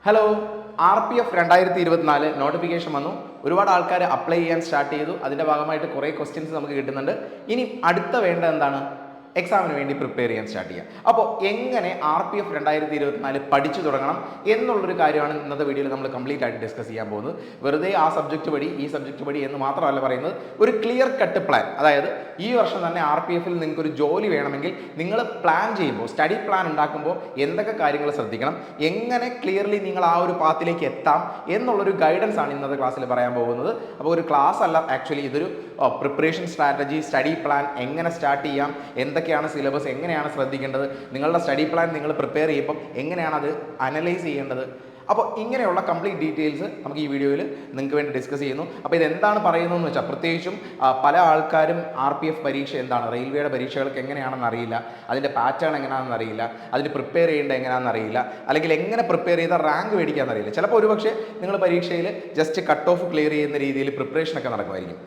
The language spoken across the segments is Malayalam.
ഹലോ, RPF 2024 നോട്ടിഫിക്കേഷൻ വന്നു. ഒരുപാട് ആൾക്കാർ അപ്ലൈ ചെയ്യാൻ സ്റ്റാർട്ട് ചെയ്തു. അതിൻ്റെ ഭാഗമായിട്ട് കുറേ ക്വസ്റ്റ്യൻസ് നമുക്ക് കിട്ടുന്നുണ്ട്. ഇനി അടുത്ത വേണ്ട എന്താണ്? എക്സാമിന് വേണ്ടി പ്രിപ്പയർ ചെയ്യാൻ സ്റ്റാർട്ട് ചെയ്യുക. അപ്പോൾ എങ്ങനെ RPF 2024 പഠിച്ചു തുടങ്ങണം എന്നുള്ളൊരു കാര്യമാണ് ഇന്നത്തെ വീഡിയോയിൽ നമ്മൾ കംപ്ലീറ്റ് ആയിട്ട് ഡിസ്കസ് ചെയ്യാൻ പോകുന്നത്. വെറുതെ ആ സബ്ജക്റ്റ് പഠി ഈ സബ്ജക്റ്റ് പഠി എന്ന് മാത്രമല്ല പറയുന്നത്, ഒരു ക്ലിയർ കട്ട് പ്ലാൻ. അതായത് ഈ വർഷം തന്നെ RPFൽ നിങ്ങൾക്ക് ഒരു ജോലി വേണമെങ്കിൽ നിങ്ങൾ പ്ലാൻ ചെയ്യുമ്പോൾ, സ്റ്റഡി പ്ലാൻ ഉണ്ടാക്കുമ്പോൾ എന്തൊക്കെ കാര്യങ്ങൾ ശ്രദ്ധിക്കണം, എങ്ങനെ ക്ലിയർലി നിങ്ങൾ ആ ഒരു പാത്തിലേക്ക് എത്താം എന്നുള്ളൊരു ഗൈഡൻസ് ആണ് ഇന്നത്തെ ക്ലാസ്സിൽ പറയാൻ പോകുന്നത്. അപ്പോൾ ഒരു ക്ലാസ് അല്ല, ആക്ച്വലി ഇതൊരു പ്രിപ്പറേഷൻ സ്ട്രാറ്റജി, സ്റ്റഡി പ്ലാൻ എങ്ങനെ സ്റ്റാർട്ട് ചെയ്യാം, എന്തൊക്കെയാണ് സിലബസ്, എങ്ങനെയാണ് ശ്രദ്ധിക്കേണ്ടത്, നിങ്ങളുടെ സ്റ്റഡി പ്ലാൻ നിങ്ങൾ പ്രിപ്പയർ ചെയ്യുമ്പം എങ്ങനെയാണ് അത് അനലൈസ് ചെയ്യേണ്ടത്. അപ്പോൾ ഇങ്ങനെയുള്ള കംപ്ലീറ്റ് ഡീറ്റെയിൽസ് നമുക്ക് ഈ വീഡിയോയിൽ നിങ്ങൾക്ക് വേണ്ടി ഡിസ്കസ് ചെയ്യുന്നു. അപ്പോൾ ഇതെന്താണ് പറയുന്നതെന്ന് വെച്ചാൽ, പ്രത്യേകിച്ചും പല ആൾക്കാരും RPF പരീക്ഷ എന്താണ്, റെയിൽവേയുടെ പരീക്ഷകൾക്ക് എങ്ങനെയാണെന്ന് അറിയില്ല, അതിൻ്റെ പാറ്റേൺ എങ്ങനെയാണെന്ന് അറിയില്ല, അതിന് പ്രിപ്പയർ ചെയ്യേണ്ടത് എങ്ങനെയാണെന്ന് അറിയില്ല, അല്ലെങ്കിൽ എങ്ങനെ പ്രിപ്പയർ ചെയ്താൽ റാങ്ക് മേടിക്കാമെന്ന് അറിയില്ല. ചിലപ്പോൾ ഒരുപക്ഷെ നിങ്ങൾ പരീക്ഷയിൽ ജസ്റ്റ് കട്ട് ഓഫ് ക്ലിയർ ചെയ്യുന്ന രീതിയിൽ പ്രിപ്പറേഷനൊക്കെ നടക്കുമായിരിക്കും.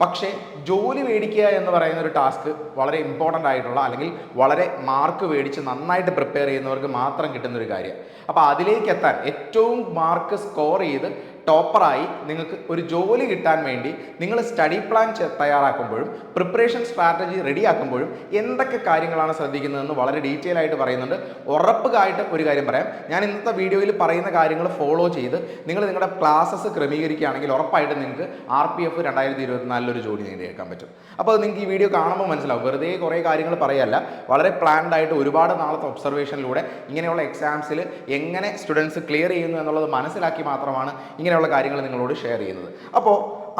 പക്ഷേ ജോലി മേടിക്കുക എന്ന് പറയുന്ന ഒരു ടാസ്ക് വളരെ ഇമ്പോർട്ടൻ്റ് ആയിട്ടുള്ള, അല്ലെങ്കിൽ വളരെ മാർക്ക് മേടിച്ച് നന്നായിട്ട് പ്രിപ്പയർ ചെയ്യുന്നവർക്ക് മാത്രം കിട്ടുന്നൊരു കാര്യം. അപ്പോൾ അതിലേക്ക് എത്താൻ, ഏറ്റവും മാർക്ക് സ്കോർ ചെയ്ത് ടോപ്പറായി നിങ്ങൾക്ക് ഒരു ജോലി കിട്ടാൻ വേണ്ടി നിങ്ങൾ സ്റ്റഡി പ്ലാൻ തയ്യാറാക്കുമ്പോഴും പ്രിപ്പറേഷൻ സ്ട്രാറ്റജി റെഡിയാക്കുമ്പോഴും എന്തൊക്കെ കാര്യങ്ങളാണ് ശ്രദ്ധിക്കുന്നതെന്ന് വളരെ ഡീറ്റെയിൽ ആയിട്ട് പറയുന്നുണ്ട്. ഉറപ്പായിട്ട് ഒരു കാര്യം പറയാം, ഞാൻ ഇന്നത്തെ വീഡിയോയിൽ പറയുന്ന കാര്യങ്ങൾ ഫോളോ ചെയ്ത് നിങ്ങൾ നിങ്ങളുടെ ക്ലാസ്സസ് ക്രമീകരിക്കുകയാണെങ്കിൽ ഉറപ്പായിട്ട് നിങ്ങൾക്ക് RPF 2024 ഒരു ജോലി നേടിയെടുക്കാൻ പറ്റും. അപ്പോൾ നിങ്ങൾക്ക് ഈ വീഡിയോ കാണുമ്പോൾ മനസ്സിലാവും, വെറുതെ കുറേ കാര്യങ്ങൾ പറയല്ല, വളരെ പ്ലാൻഡ് ആയിട്ട് ഒരുപാട് നാളത്തെ ഒബ്സർവേഷനിലൂടെ ഇങ്ങനെയുള്ള എക്സാംസിൽ എങ്ങനെ സ്റ്റുഡൻസ് ക്ലിയർ ചെയ്യുന്നു എന്നുള്ളത് മനസ്സിലാക്കി മാത്രമാണ് ഇങ്ങനെയുള്ള കാര്യങ്ങൾ നിങ്ങളോട് ഷെയർ ചെയ്യുന്നത്. അപ്പോൾ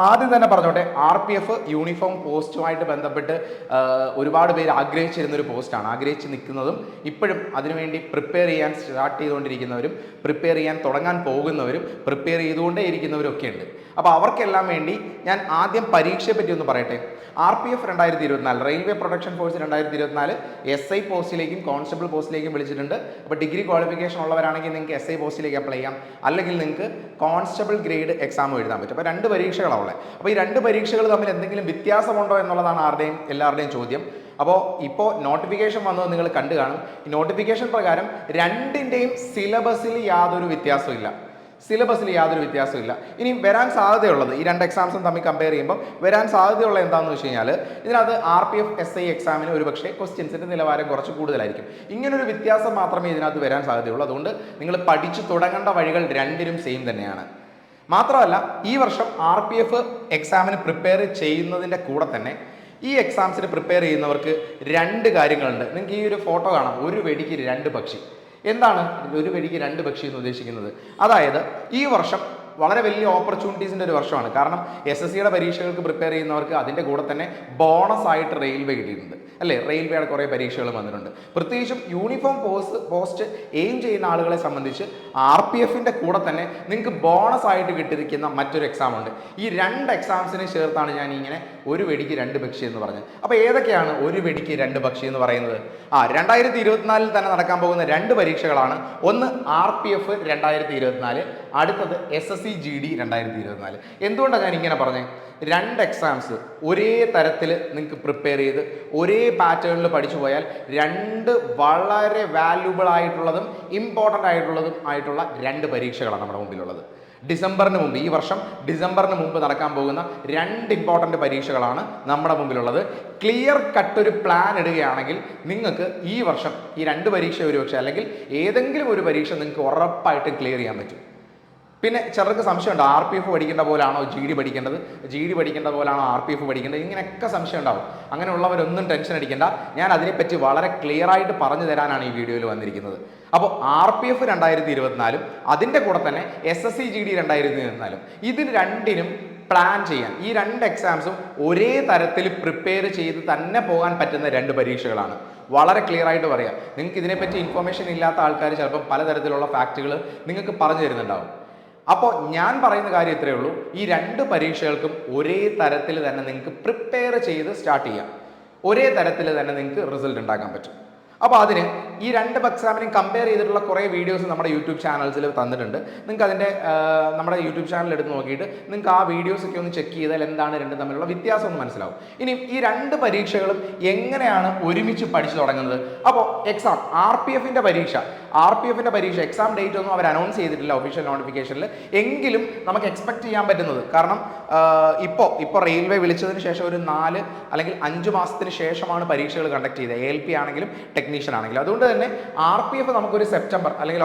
ആദ്യം തന്നെ പറഞ്ഞോട്ടെ, RPF യൂണിഫോം പോസ്റ്റുമായിട്ട് ബന്ധപ്പെട്ട് ഒരുപാട് പേര് ആഗ്രഹിച്ചിരുന്നൊരു പോസ്റ്റാണ്, ആഗ്രഹിച്ച് നിൽക്കുന്നതും ഇപ്പോഴും അതിനുവേണ്ടി പ്രിപ്പയർ ചെയ്യാൻ സ്റ്റാർട്ട് ചെയ്തുകൊണ്ടിരിക്കുന്നവരും പ്രിപ്പയർ ചെയ്യാൻ തുടങ്ങാൻ പോകുന്നവരും പ്രിപ്പയർ ചെയ്തുകൊണ്ടേ ഇരിക്കുന്നവരും ഒക്കെ ഉണ്ട്. അപ്പോൾ അവർക്കെല്ലാം വേണ്ടി ഞാൻ ആദ്യം പരീക്ഷയെ പറ്റി ഒന്ന് പറയട്ടെ. RPF 2024 railway protection force 2024 SI പോസ്റ്റിലേക്കും കോൺസ്റ്റബിൾ പോസ്റ്റിലേക്കും വിളിച്ചിട്ടുണ്ട്. അപ്പോൾ ഡിഗ്രി ക്വാളിഫിക്കേഷൻ ഉള്ളവരാണെങ്കിൽ നിങ്ങൾക്ക് SI പോസ്റ്റിലേക്ക് അപ്ലൈ ചെയ്യാം, അല്ലെങ്കിൽ നിങ്ങൾക്ക് കോൺസ്റ്റബിൾ ഗ്രേഡ് എക്സാം എഴുതാൻ പറ്റും. അപ്പോൾ രണ്ട് പരീക്ഷകളാണ് ഉള്ളത്. അപ്പോൾ ഈ രണ്ട് പരീക്ഷകൾ തമ്മിൽ എന്തെങ്കിലും വ്യത്യാസമുണ്ടോ എന്നുള്ളതാണ് എല്ലാവരുടെയും ചോദ്യം. അപ്പോൾ ഇപ്പോൾ നോട്ടിഫിക്കേഷൻ വന്നത് നിങ്ങൾ കണ്ടു കാണും. ഈ നോട്ടിഫിക്കേഷൻ പ്രകാരം രണ്ടിൻ്റെയും സിലബസിൽ യാതൊരു വ്യത്യാസമില്ല. ഇനി വരാൻ സാധ്യതയുള്ളത്, ഈ രണ്ട് എക്സാംസും തമ്മിൽ കമ്പയർ ചെയ്യുമ്പോൾ വരാൻ സാധ്യതയുള്ള എന്താണെന്ന് വെച്ച് കഴിഞ്ഞാൽ, ഇതിനകത്ത് RPF SI എക്സാമിന് ഒരുപക്ഷെ ക്വസ്റ്റ്യൻസിൻ്റെ നിലവാരം കുറച്ച് കൂടുതലായിരിക്കും. ഇങ്ങനൊരു വ്യത്യാസം മാത്രമേ ഇതിനകത്ത് വരാൻ സാധ്യതയുള്ളൂ. അതുകൊണ്ട് നിങ്ങൾ പഠിച്ചു തുടങ്ങേണ്ട വഴികൾ രണ്ടിനും സെയിം തന്നെയാണ്. മാത്രമല്ല, ഈ വർഷം RPF എക്സാമിന് പ്രിപ്പയർ ചെയ്യുന്നതിൻ്റെ കൂടെ തന്നെ ഈ എക്സാംസിന് പ്രിപ്പയർ ചെയ്യുന്നവർക്ക് രണ്ട് കാര്യങ്ങളുണ്ട്. നിങ്ങൾക്ക് ഈ ഒരു ഫോട്ടോ കാണാം, ഒരു വെടിക്ക് രണ്ട് പക്ഷി. എന്താണ് ഒരു വെടിക്ക് രണ്ട് പക്ഷി എന്ന് ഉദ്ദേശിക്കുന്നത്? അതായത് ഈ വർഷം വളരെ വലിയ ഓപ്പർച്യൂണിറ്റീസിൻ്റെ ഒരു വർഷമാണ്. കാരണം SSCയുടെ പരീക്ഷകൾക്ക് പ്രിപ്പയർ ചെയ്യുന്നവർക്ക് അതിൻ്റെ കൂടെ തന്നെ ബോണസ് ആയിട്ട് റെയിൽവേ കിട്ടിയിട്ടുണ്ട്, അല്ലേ? റെയിൽവേയുടെ കുറേ പരീക്ഷകൾ വന്നിട്ടുണ്ട്. പ്രത്യേകിച്ചും യൂണിഫോം പോസ്റ്റ് എയിം ചെയ്യുന്ന ആളുകളെ സംബന്ധിച്ച് RPFൻ്റെ കൂടെ തന്നെ നിങ്ങൾക്ക് ബോണസ് ആയിട്ട് കിട്ടിയിരിക്കുന്ന മറ്റൊരു എക്സാം ഉണ്ട്. ഈ രണ്ട് എക്സാംസിനെ ചേർത്താണ് ഞാൻ ഇങ്ങനെ ഒരു വെടിക്ക് രണ്ട് പക്ഷി എന്ന് പറഞ്ഞത്. അപ്പോൾ ഏതൊക്കെയാണ് ഒരു വെടിക്ക് രണ്ട് പക്ഷി എന്ന് പറയുന്നത്? 2024 തന്നെ നടക്കാൻ പോകുന്ന രണ്ട് പരീക്ഷകളാണ്. ഒന്ന് RPF 2024, അടുത്തത് SSC-GD 2024. എന്തുകൊണ്ടാണ് ഞാൻ ഇങ്ങനെ പറഞ്ഞത്? രണ്ട് എക്സാംസ് ഒരേ തരത്തിൽ നിങ്ങൾക്ക് പ്രിപ്പയർ ചെയ്ത് ഒരേ പാറ്റേണിൽ പഠിച്ചു പോയാൽ രണ്ട് വളരെ വാല്യുബിൾ ആയിട്ടുള്ളതും ഇമ്പോർട്ടൻ്റ് ആയിട്ടുള്ള രണ്ട് പരീക്ഷകളാണ് നമ്മുടെ മുമ്പിലുള്ളത്. ഡിസംബറിന് മുമ്പ്, ഈ വർഷം ഡിസംബറിന് മുമ്പ് നടക്കാൻ പോകുന്ന രണ്ട് ഇമ്പോർട്ടൻ്റ് പരീക്ഷകളാണ് നമ്മുടെ മുമ്പിലുള്ളത്. ക്ലിയർ കട്ട് ഒരു പ്ലാൻ ഇടുകയാണെങ്കിൽ നിങ്ങൾക്ക് ഈ വർഷം ഈ രണ്ട് പരീക്ഷ ഒരുപക്ഷെ, അല്ലെങ്കിൽ ഏതെങ്കിലും ഒരു പരീക്ഷ നിങ്ങൾക്ക് ഉറപ്പായിട്ടും ക്ലിയർ ചെയ്യാൻ പറ്റും. പിന്നെ ചിലർക്ക് സംശയമുണ്ട്, RPF പഠിക്കേണ്ട പോലാണോ GD പഠിക്കേണ്ടത്, GD പഠിക്കേണ്ട പോലാണോ RPF പഠിക്കേണ്ടത്, ഇങ്ങനെയൊക്കെ സംശയം ഉണ്ടാവും. അങ്ങനെയുള്ളവരൊന്നും ടെൻഷൻ അടിക്കേണ്ട, ഞാൻ അതിനെപ്പറ്റി വളരെ ക്ലിയർ ആയിട്ട് പറഞ്ഞു തരാനാണ് ഈ വീഡിയോയിൽ വന്നിരിക്കുന്നത്. അപ്പോൾ RPF 2024 അതിൻ്റെ കൂടെ തന്നെ SSC-GD 2024, ഇതിന് രണ്ടിനും പ്ലാൻ ചെയ്യാൻ, ഈ രണ്ട് എക്സാംസും ഒരേ തരത്തിൽ പ്രിപ്പയർ ചെയ്ത് തന്നെ പോകാൻ പറ്റുന്ന രണ്ട് പരീക്ഷകളാണ്. വളരെ ക്ലിയർ ആയിട്ട് പറയാം. നിങ്ങൾക്ക് ഇതിനെപ്പറ്റി ഇൻഫർമേഷൻ ഇല്ലാത്ത ആൾക്കാർ ചിലപ്പോൾ പലതരത്തിലുള്ള ഫാക്റ്റുകൾ നിങ്ങൾക്ക് പറഞ്ഞു തരുന്നുണ്ടാവും. അപ്പോൾ ഞാൻ പറയുന്ന കാര്യം ഇത്രയേ ഉള്ളൂ, ഈ രണ്ട് പരീക്ഷകൾക്കും ഒരേ തരത്തിൽ തന്നെ നിങ്ങൾക്ക് പ്രിപ്പയർ ചെയ്ത് സ്റ്റാർട്ട് ചെയ്യാം, ഒരേ തരത്തിൽ തന്നെ നിങ്ങൾക്ക് റിസൾട്ട് ഉണ്ടാക്കാൻ പറ്റും. അപ്പോൾ അതിന് ഈ രണ്ട് എക്സാമിനെയും കമ്പയർ ചെയ്തിട്ടുള്ള കുറേ വീഡിയോസ് നമ്മുടെ യൂട്യൂബ് ചാനൽസിൽ തന്നിട്ടുണ്ട്. നിങ്ങൾക്ക് അതിൻ്റെ നമ്മുടെ യൂട്യൂബ് ചാനൽ എടുത്ത് നോക്കിയിട്ട് നിങ്ങൾക്ക് ആ വീഡിയോസൊക്കെ ഒന്ന് ചെക്ക് ചെയ്താൽ എന്താണ് രണ്ടും തമ്മിലുള്ള വ്യത്യാസം ഒന്ന് മനസ്സിലാവും. ഇനി ഈ രണ്ട് പരീക്ഷകളും എങ്ങനെയാണ് ഒരുമിച്ച് പഠിച്ചു തുടങ്ങുന്നത്? അപ്പോൾ എക്സാം RPF-ന്റെ പരീക്ഷ എക്സാം ഡേറ്റ് ഒന്നും അവർ അനൗൺസ് ചെയ്തിട്ടില്ല ഒഫീഷ്യൽ നോട്ടിഫിക്കേഷനിൽ. എങ്കിലും നമുക്ക് എക്സ്പെക്ട് ചെയ്യാൻ പറ്റുന്നത്, കാരണം ഇപ്പോൾ റെയിൽവേ വിളിച്ചതിന് ശേഷം ഒരു 4 അല്ലെങ്കിൽ 5 മാസത്തിന് ശേഷമാണ് പരീക്ഷകൾ കണ്ടക്ട് ചെയ്തത്, ALP ആണെങ്കിലും ടെക്നീഷ്യൻ ആണെങ്കിലും. അതുകൊണ്ട് തന്നെ RPF നമുക്കൊരു സെപ്റ്റംബർ അല്ലെങ്കിൽ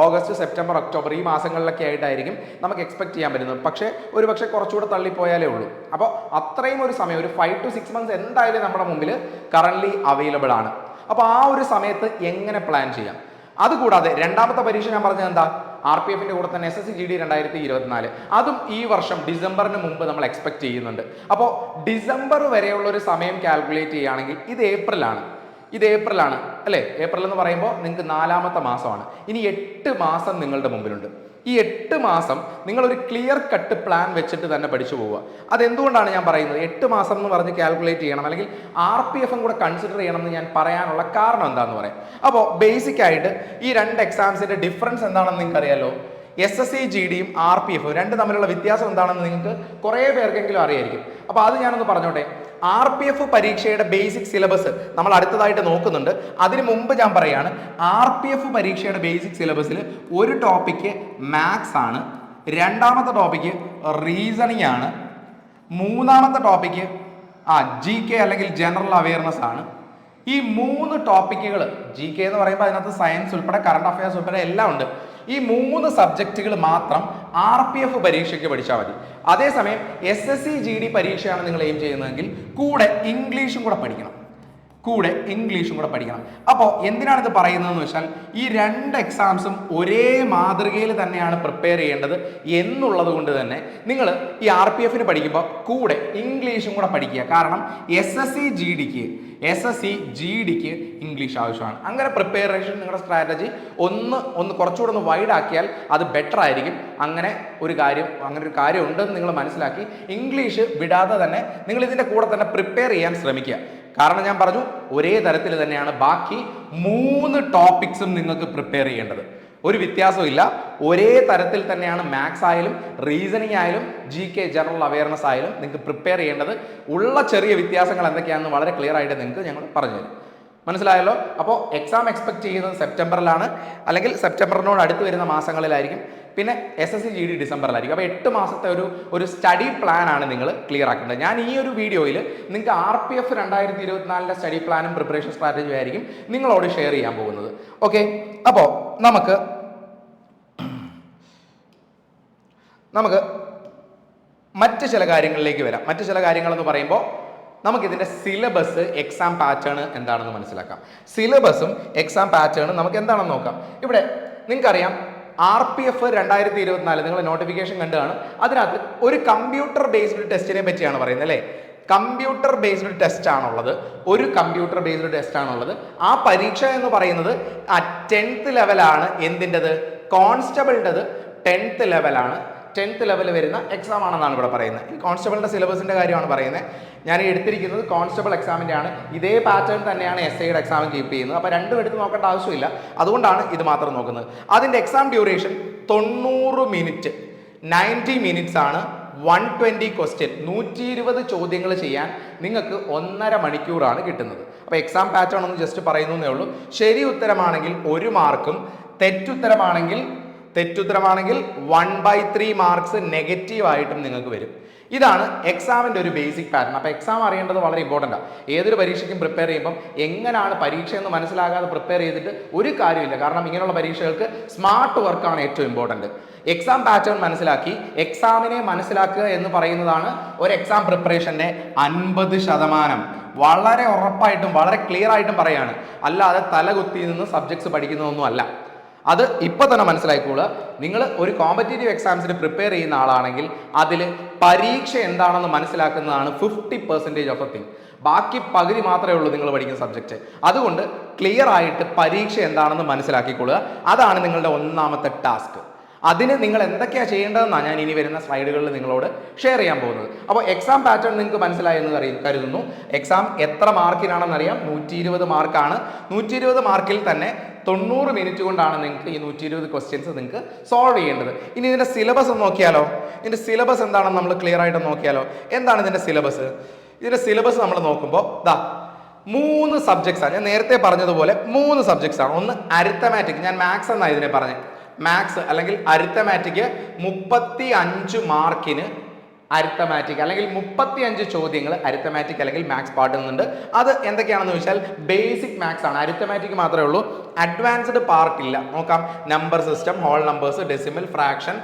ഓഗസ്റ്റ് സെപ്റ്റംബർ ഒക്ടോബർ ഈ മാസങ്ങളിലൊക്കെ ആയിട്ടായിരിക്കും നമുക്ക് എക്സ്പെക്ട് ചെയ്യാൻ പറ്റുന്നത്. പക്ഷേ കുറച്ചുകൂടെ തള്ളിപ്പോയാലേ ഉള്ളൂ. അപ്പോൾ അത്രയും ഒരു സമയം, ഒരു 5 to 6 months എന്തായാലും നമ്മുടെ മുമ്പിൽ കറന്റ് അവൈലബിൾ ആണ്. അപ്പോൾ ആ ഒരു സമയത്ത് എങ്ങനെ പ്ലാൻ ചെയ്യാം? അതുകൂടാതെ രണ്ടാമത്തെ പരീക്ഷ ഞാൻ പറഞ്ഞത് എന്താ? RPF-ന്റെ കൂടെ തന്നെ SSC GD 2024, അതും ഈ വർഷം ഡിസംബറിന് മുമ്പ് നമ്മൾ എക്സ്പെക്ട് ചെയ്യുന്നുണ്ട്. അപ്പോൾ ഡിസംബർ വരെയുള്ള ഒരു സമയം കാൽക്കുലേറ്റ് ചെയ്യുകയാണെങ്കിൽ ഇത് ഏപ്രിലാണ് അല്ലേ? ഏപ്രിൽ എന്ന് പറയുമ്പോൾ നിങ്ങൾക്ക് 4ാമത്തെ മാസമാണ്. ഇനി 8 മാസം നിങ്ങളുടെ മുമ്പിലുണ്ട്. ഈ 8 മാസം നിങ്ങളൊരു ക്ലിയർ കട്ട് പ്ലാൻ വെച്ചിട്ട് തന്നെ പഠിച്ചു പോവുക. അതെന്തുകൊണ്ടാണ് ഞാൻ പറയുന്നത് 8 മാസം എന്ന് പറഞ്ഞ് കാൽക്കുലേറ്റ് ചെയ്യണം, അല്ലെങ്കിൽ RPF-ഉം കൂടെ കൺസിഡർ ചെയ്യണം എന്ന് ഞാൻ പറയാനുള്ള കാരണം എന്താണെന്ന് പറയാം. അപ്പോൾ ബേസിക് ആയിട്ട് ഈ രണ്ട് എക്സാംസിന്റെ ഡിഫറൻസ് എന്താണെന്ന് നിങ്ങൾക്ക് അറിയാലോ. SSC GD-യും RPF-ഉം രണ്ടും തമ്മിലുള്ള വ്യത്യാസം എന്താണെന്ന് നിങ്ങൾക്ക് കുറേ പേർക്കെങ്കിലും അറിയായിരിക്കും. അപ്പോൾ അത് ഞാനൊന്ന് പറഞ്ഞോട്ടെ. RPF പരീക്ഷയുടെ ബേസിക് സിലബസ് നമ്മൾ അടുത്തതായിട്ട് നോക്കുന്നുണ്ട്. അതിന് മുമ്പ് ഞാൻ പറയാണ്, RPF പരീക്ഷയുടെ ബേസിക് സിലബസിൽ ഒരു ടോപ്പിക്ക് മാത്സ് ആണ്, രണ്ടാമത്തെ ടോപ്പിക്ക് റീസണിങ് ആണ്, മൂന്നാമത്തെ ടോപ്പിക്ക് GK അല്ലെങ്കിൽ ജനറൽ അവയർനെസ് ആണ്. ഈ 3 ടോപ്പിക്കുകൾ, GK എന്ന് പറയുമ്പോൾ അതിനകത്ത് സയൻസ് ഉൾപ്പെടെ കറണ്ട് അഫയേഴ്സ് ഉൾപ്പെടെ എല്ലാം ഉണ്ട്. ഈ 3 സബ്ജക്റ്റുകൾ മാത്രം RPF പരീക്ഷയ്ക്ക് പഠിച്ചാൽ മതി. അതേസമയം SSC GD പരീക്ഷയാണ് നിങ്ങൾ എയിം ചെയ്യുന്നതെങ്കിൽ കൂടെ ഇംഗ്ലീഷും കൂടെ പഠിക്കണം. അപ്പോൾ എന്തിനാണ് ഇത് പറയുന്നതെന്ന് വെച്ചാൽ, ഈ രണ്ട് എക്സാംസും ഒരേ മാതൃകയിൽ തന്നെയാണ് പ്രിപ്പയർ ചെയ്യേണ്ടത് എന്നുള്ളത് കൊണ്ട് തന്നെ നിങ്ങൾ ഈ RPF-ന് പഠിക്കുമ്പോൾ കൂടെ ഇംഗ്ലീഷും കൂടെ പഠിക്കുക. കാരണം SSC GD-ക്ക് ഇംഗ്ലീഷ് ആവശ്യമാണ്. അങ്ങനെ പ്രിപ്പറേഷൻ നിങ്ങളുടെ സ്ട്രാറ്റജി ഒന്ന് കുറച്ചുകൂടെ ഒന്ന് വൈഡ് ആക്കിയാൽ അത് ബെറ്റർ ആയിരിക്കും. അങ്ങനെ ഒരു കാര്യം ഉണ്ടെന്ന് നിങ്ങൾ മനസ്സിലാക്കി ഇംഗ്ലീഷ് വിടാതെ തന്നെ നിങ്ങൾ ഇതിൻ്റെ കൂടെ തന്നെ പ്രിപ്പയർ ചെയ്യാൻ ശ്രമിക്കുക. കാരണം ഞാൻ പറഞ്ഞു, ഒരേ തരത്തിൽ തന്നെയാണ് ബാക്കി 3 ടോപ്പിക്സും നിങ്ങൾക്ക് പ്രിപ്പയർ ചെയ്യേണ്ടത്. ഒരു വ്യത്യാസവും ഇല്ല. ഒരേ തരത്തിൽ തന്നെയാണ് മാത്സ് ആയാലും റീസണിങ് ആയാലും GK ജനറൽ അവയർനെസ് ആയാലും നിങ്ങൾക്ക് പ്രിപ്പയർ ചെയ്യേണ്ടത്. ഉള്ള ചെറിയ വ്യത്യാസങ്ങൾ എന്തൊക്കെയാണെന്ന് വളരെ ക്ലിയർ ആയിട്ട് നിങ്ങൾക്ക് ഞങ്ങൾ പറഞ്ഞുതരും. മനസ്സിലായല്ലോ? അപ്പോൾ എക്സാം എക്സ്പെക്ട് ചെയ്യുന്നത് സെപ്റ്റംബറിലാണ്, അല്ലെങ്കിൽ സെപ്റ്റംബറിനോട് അടുത്ത് വരുന്ന മാസങ്ങളിലായിരിക്കും. പിന്നെ SSC GD ഡിസംബറിലായിരിക്കും. അപ്പോൾ 8 മാസത്തെ ഒരു സ്റ്റഡി പ്ലാൻ ആണ് നിങ്ങൾ ക്ലിയർ ആക്കേണ്ടത്. ഞാൻ ഈ ഒരു വീഡിയോയിൽ നിങ്ങൾക്ക് RPF 2024 സ്റ്റഡി പ്ലാനും പ്രിപ്പറേഷൻ സ്ട്രാറ്റജിയും ആയിരിക്കും നിങ്ങളോട് ഷെയർ ചെയ്യാൻ പോകുന്നത്. ഓക്കെ, അപ്പോൾ നമുക്ക് മറ്റ് ചില കാര്യങ്ങളിലേക്ക് വരാം. മറ്റ് ചില കാര്യങ്ങളെന്ന് പറയുമ്പോൾ നമുക്കിതിൻ്റെ സിലബസ്, എക്സാം പാറ്റേൺ എന്താണെന്ന് മനസ്സിലാക്കാം. സിലബസും എക്സാം പാറ്റേണും നമുക്ക് എന്താണെന്ന് നോക്കാം. ഇവിടെ നിങ്ങൾക്കറിയാം RPF 2024 നിങ്ങൾ നോട്ടിഫിക്കേഷൻ കണ്ടതാണ്. അതിനകത്ത് ഒരു കമ്പ്യൂട്ടർ ബേസ്ഡ് ടെസ്റ്റിനെ പറ്റിയാണ് പറയുന്നത് അല്ലേ? കമ്പ്യൂട്ടർ ബേസ്ഡ് ടെസ്റ്റ് ആണുള്ളത്. ആ പരീക്ഷ എന്ന് പറയുന്നത് 10th ലെവലാണ്. എന്തിൻ്റെത്? കോൺസ്റ്റബിളിൻ്റെത് 10th ലെവലാണ്. 10th ലെവൽ വരുന്ന എക്സാം ആണെന്നാണ് ഇവിടെ പറയുന്നത്. ഈ കോൺസ്റ്റബിളിൻ്റെ സിലബസിൻ്റെ കാര്യമാണ് പറയുന്നത്. ഞാൻ എടുത്തിരിക്കുന്നത് കോൺസ്റ്റബിൾ എക്സാമിൻ്റെ ആണ്. ഇതേ പാറ്റേൺ തന്നെയാണ് SIയുടെ എക്സാമും കീപ്പ് ചെയ്യുന്നത്. അപ്പോൾ രണ്ടും എടുത്ത് നോക്കേണ്ട ആവശ്യമില്ല. അതുകൊണ്ടാണ് ഇത് മാത്രം നോക്കുന്നത്. അതിൻ്റെ എക്സാം ഡ്യൂറേഷൻ 90 മിനിറ്റ്, 90 മിനിറ്റ്സ് ആണ്. 120 ക്വസ്റ്റ്യൻ, 120 ചോദ്യങ്ങൾ ചെയ്യാൻ നിങ്ങൾക്ക് 1.5 മണിക്കൂറാണ് കിട്ടുന്നത്. അപ്പോൾ എക്സാം പാറ്റേൺ ഒന്ന് ജസ്റ്റ് പറയുന്നേ ഉള്ളൂ. ശരി ഉത്തരമാണെങ്കിൽ 1 മാർക്കും, തെറ്റുത്തരമാണെങ്കിൽ 1/3 മാർക്സ് നെഗറ്റീവ് ആയിട്ടും നിങ്ങൾക്ക് വരും. ഇതാണ് എക്സാമിൻ്റെ ഒരു ബേസിക് പാറ്റേൺ. അപ്പോൾ എക്സാം അറിയേണ്ടത് വളരെ ഇമ്പോർട്ടൻ്റ് ആണ്. ഏതൊരു പരീക്ഷയ്ക്കും പ്രിപ്പയർ ചെയ്യുമ്പം എങ്ങനെയാണ് പരീക്ഷ എന്ന് മനസ്സിലാകാതെ പ്രിപ്പയർ ചെയ്തിട്ട് ഒരു കാര്യമില്ല. കാരണം ഇങ്ങനെയുള്ള പരീക്ഷകൾക്ക് സ്മാർട്ട് വർക്കാണ് ഏറ്റവും ഇമ്പോർട്ടൻറ്റ്. എക്സാം പാറ്റേൺ മനസ്സിലാക്കി എക്സാമിനെ മനസ്സിലാക്കുക എന്ന് പറയുന്നതാണ് ഒരു എക്സാം പ്രിപ്പറേഷൻ്റെ 50%. വളരെ ഉറപ്പായിട്ടും വളരെ ക്ലിയർ ആയിട്ടും പറയാണ്. അല്ലാതെ തലകുത്തി നിന്ന് സബ്ജക്ട്സ് പഠിക്കുന്നതൊന്നും അല്ല. അത് ഇപ്പോൾ തന്നെ മനസ്സിലാക്കിക്കോളുക. നിങ്ങൾ ഒരു കോമ്പറ്റേറ്റീവ് എക്സാംസിന് പ്രിപ്പയർ ചെയ്യുന്ന ആളാണെങ്കിൽ അതിൽ പരീക്ഷ എന്താണെന്ന് മനസ്സിലാക്കുന്നതാണ് 50% ഓഫ് എ തിങ്. ബാക്കി പകുതി മാത്രമേ ഉള്ളൂ നിങ്ങൾ പഠിക്കുന്ന സബ്ജക്റ്റ്. അതുകൊണ്ട് ക്ലിയർ ആയിട്ട് പരീക്ഷ എന്താണെന്ന് മനസ്സിലാക്കിക്കൊള്ളുക. അതാണ് നിങ്ങളുടെ ഒന്നാമത്തെ ടാസ്ക്. അതിന് നിങ്ങൾ എന്തൊക്കെയാണ് ചെയ്യേണ്ടതെന്നാണ് ഞാൻ ഇനി വരുന്ന സ്ലൈഡുകളിൽ നിങ്ങളോട് ഷെയർ ചെയ്യാൻ പോകുന്നത്. അപ്പോൾ എക്സാം പാറ്റേൺ നിങ്ങൾക്ക് മനസ്സിലായി എന്ന് കരുതുന്നു. എക്സാം എത്ര മാർക്കിനാണെന്നറിയാം, 120 മാർക്കാണ്. 120 മാർക്കിൽ തന്നെ 90 മിനിറ്റ് കൊണ്ടാണ് നിങ്ങൾക്ക് ഈ 120 ക്വസ്റ്റ്യൻസ് നിങ്ങൾക്ക് സോൾവ് ചെയ്യേണ്ടത്. ഇനി ഇതിൻ്റെ സിലബസ് ഒന്ന് നോക്കിയാലോ? ഇതിൻ്റെ സിലബസ് എന്താണെന്ന് നമ്മൾ ക്ലിയർ ആയിട്ട് നോക്കിയാലോ? എന്താണ് ഇതിൻ്റെ സിലബസ്? ഇതിൻ്റെ സിലബസ് നമ്മൾ നോക്കുമ്പോൾ 3 സബ്ജക്ട്സ് ആണ്. ഞാൻ നേരത്തെ പറഞ്ഞതുപോലെ 3 സബ്ജക്ട്സ് ആണ്. ഒന്ന് അരിത്തമാറ്റിക്, ഞാൻ മാത്സ് എന്നാണ് ഇതിനെ പറഞ്ഞത്. മാത്സ് അല്ലെങ്കിൽ അരിത്തമാറ്റിക് 35 മാർക്കിന് അരിത്തമാറ്റിക് അല്ലെങ്കിൽ 35 ചോദ്യങ്ങൾ അരിത്തമാറ്റിക് അല്ലെങ്കിൽ മാത്സ് പാർട്ടിൽ നിന്നുണ്ട്. അത് എന്തൊക്കെയാണെന്ന് ചോദിച്ചാൽ ബേസിക് മാത്സ് ആണ്. അരിത്തമാറ്റിക് മാത്രമേ ഉള്ളൂ, അഡ്വാൻസ്ഡ് പാർട്ട് ഇല്ല. നോക്കാം, number system, whole numbers, decimal, fraction,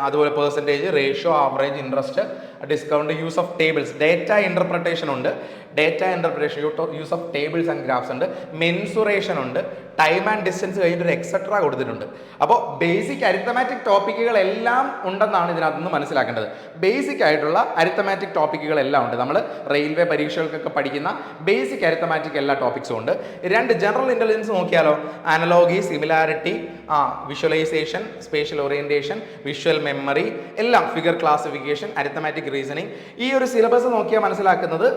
അതുപോലെ percentage, ratio, average, interest, discount, use of tables, data interpretation ഉണ്ട്, data interpretation, use of tables and graphs ഉണ്ട്, മെൻസുറേഷൻ ഉണ്ട്, ടൈം ആൻഡ് ഡിസ്റ്റൻസ് കഴിഞ്ഞിട്ട് ഒരു എക്സെട്ര കൊടുത്തിട്ടുണ്ട്. അപ്പോൾ ബേസിക് അരിത്തമാറ്റിക് ടോപ്പിക്കുകളെല്ലാം ഉണ്ടെന്നാണ് ഇതിനകത്ത് നിന്ന് മനസ്സിലാക്കേണ്ടത്. ബേസിക് ആയിട്ടുള്ള അരിത്തമാറ്റിക് ടോപ്പിക്കുകളെല്ലാം ഉണ്ട്. നമ്മൾ റെയിൽവേ പരീക്ഷകൾക്കൊക്കെ പഠിക്കുന്ന ബേസിക് അരിത്തമാറ്റിക് എല്ലാ ടോപ്പിക്സും ഉണ്ട്. 2 ജനറൽ ഇൻ്റലിജൻസ് നോക്കിയാലോ? Analogy, similarity, visualisation, spatial orientation, visual memory, എല്ലാം, ഫിഗർ ക്ലാസിഫിക്കേഷൻ, അരിത്തമാറ്റിക് റീസണിങ്. ഈ ഒരു സിലബസ് നോക്കിയാൽ മനസ്സിലാക്കുന്നത്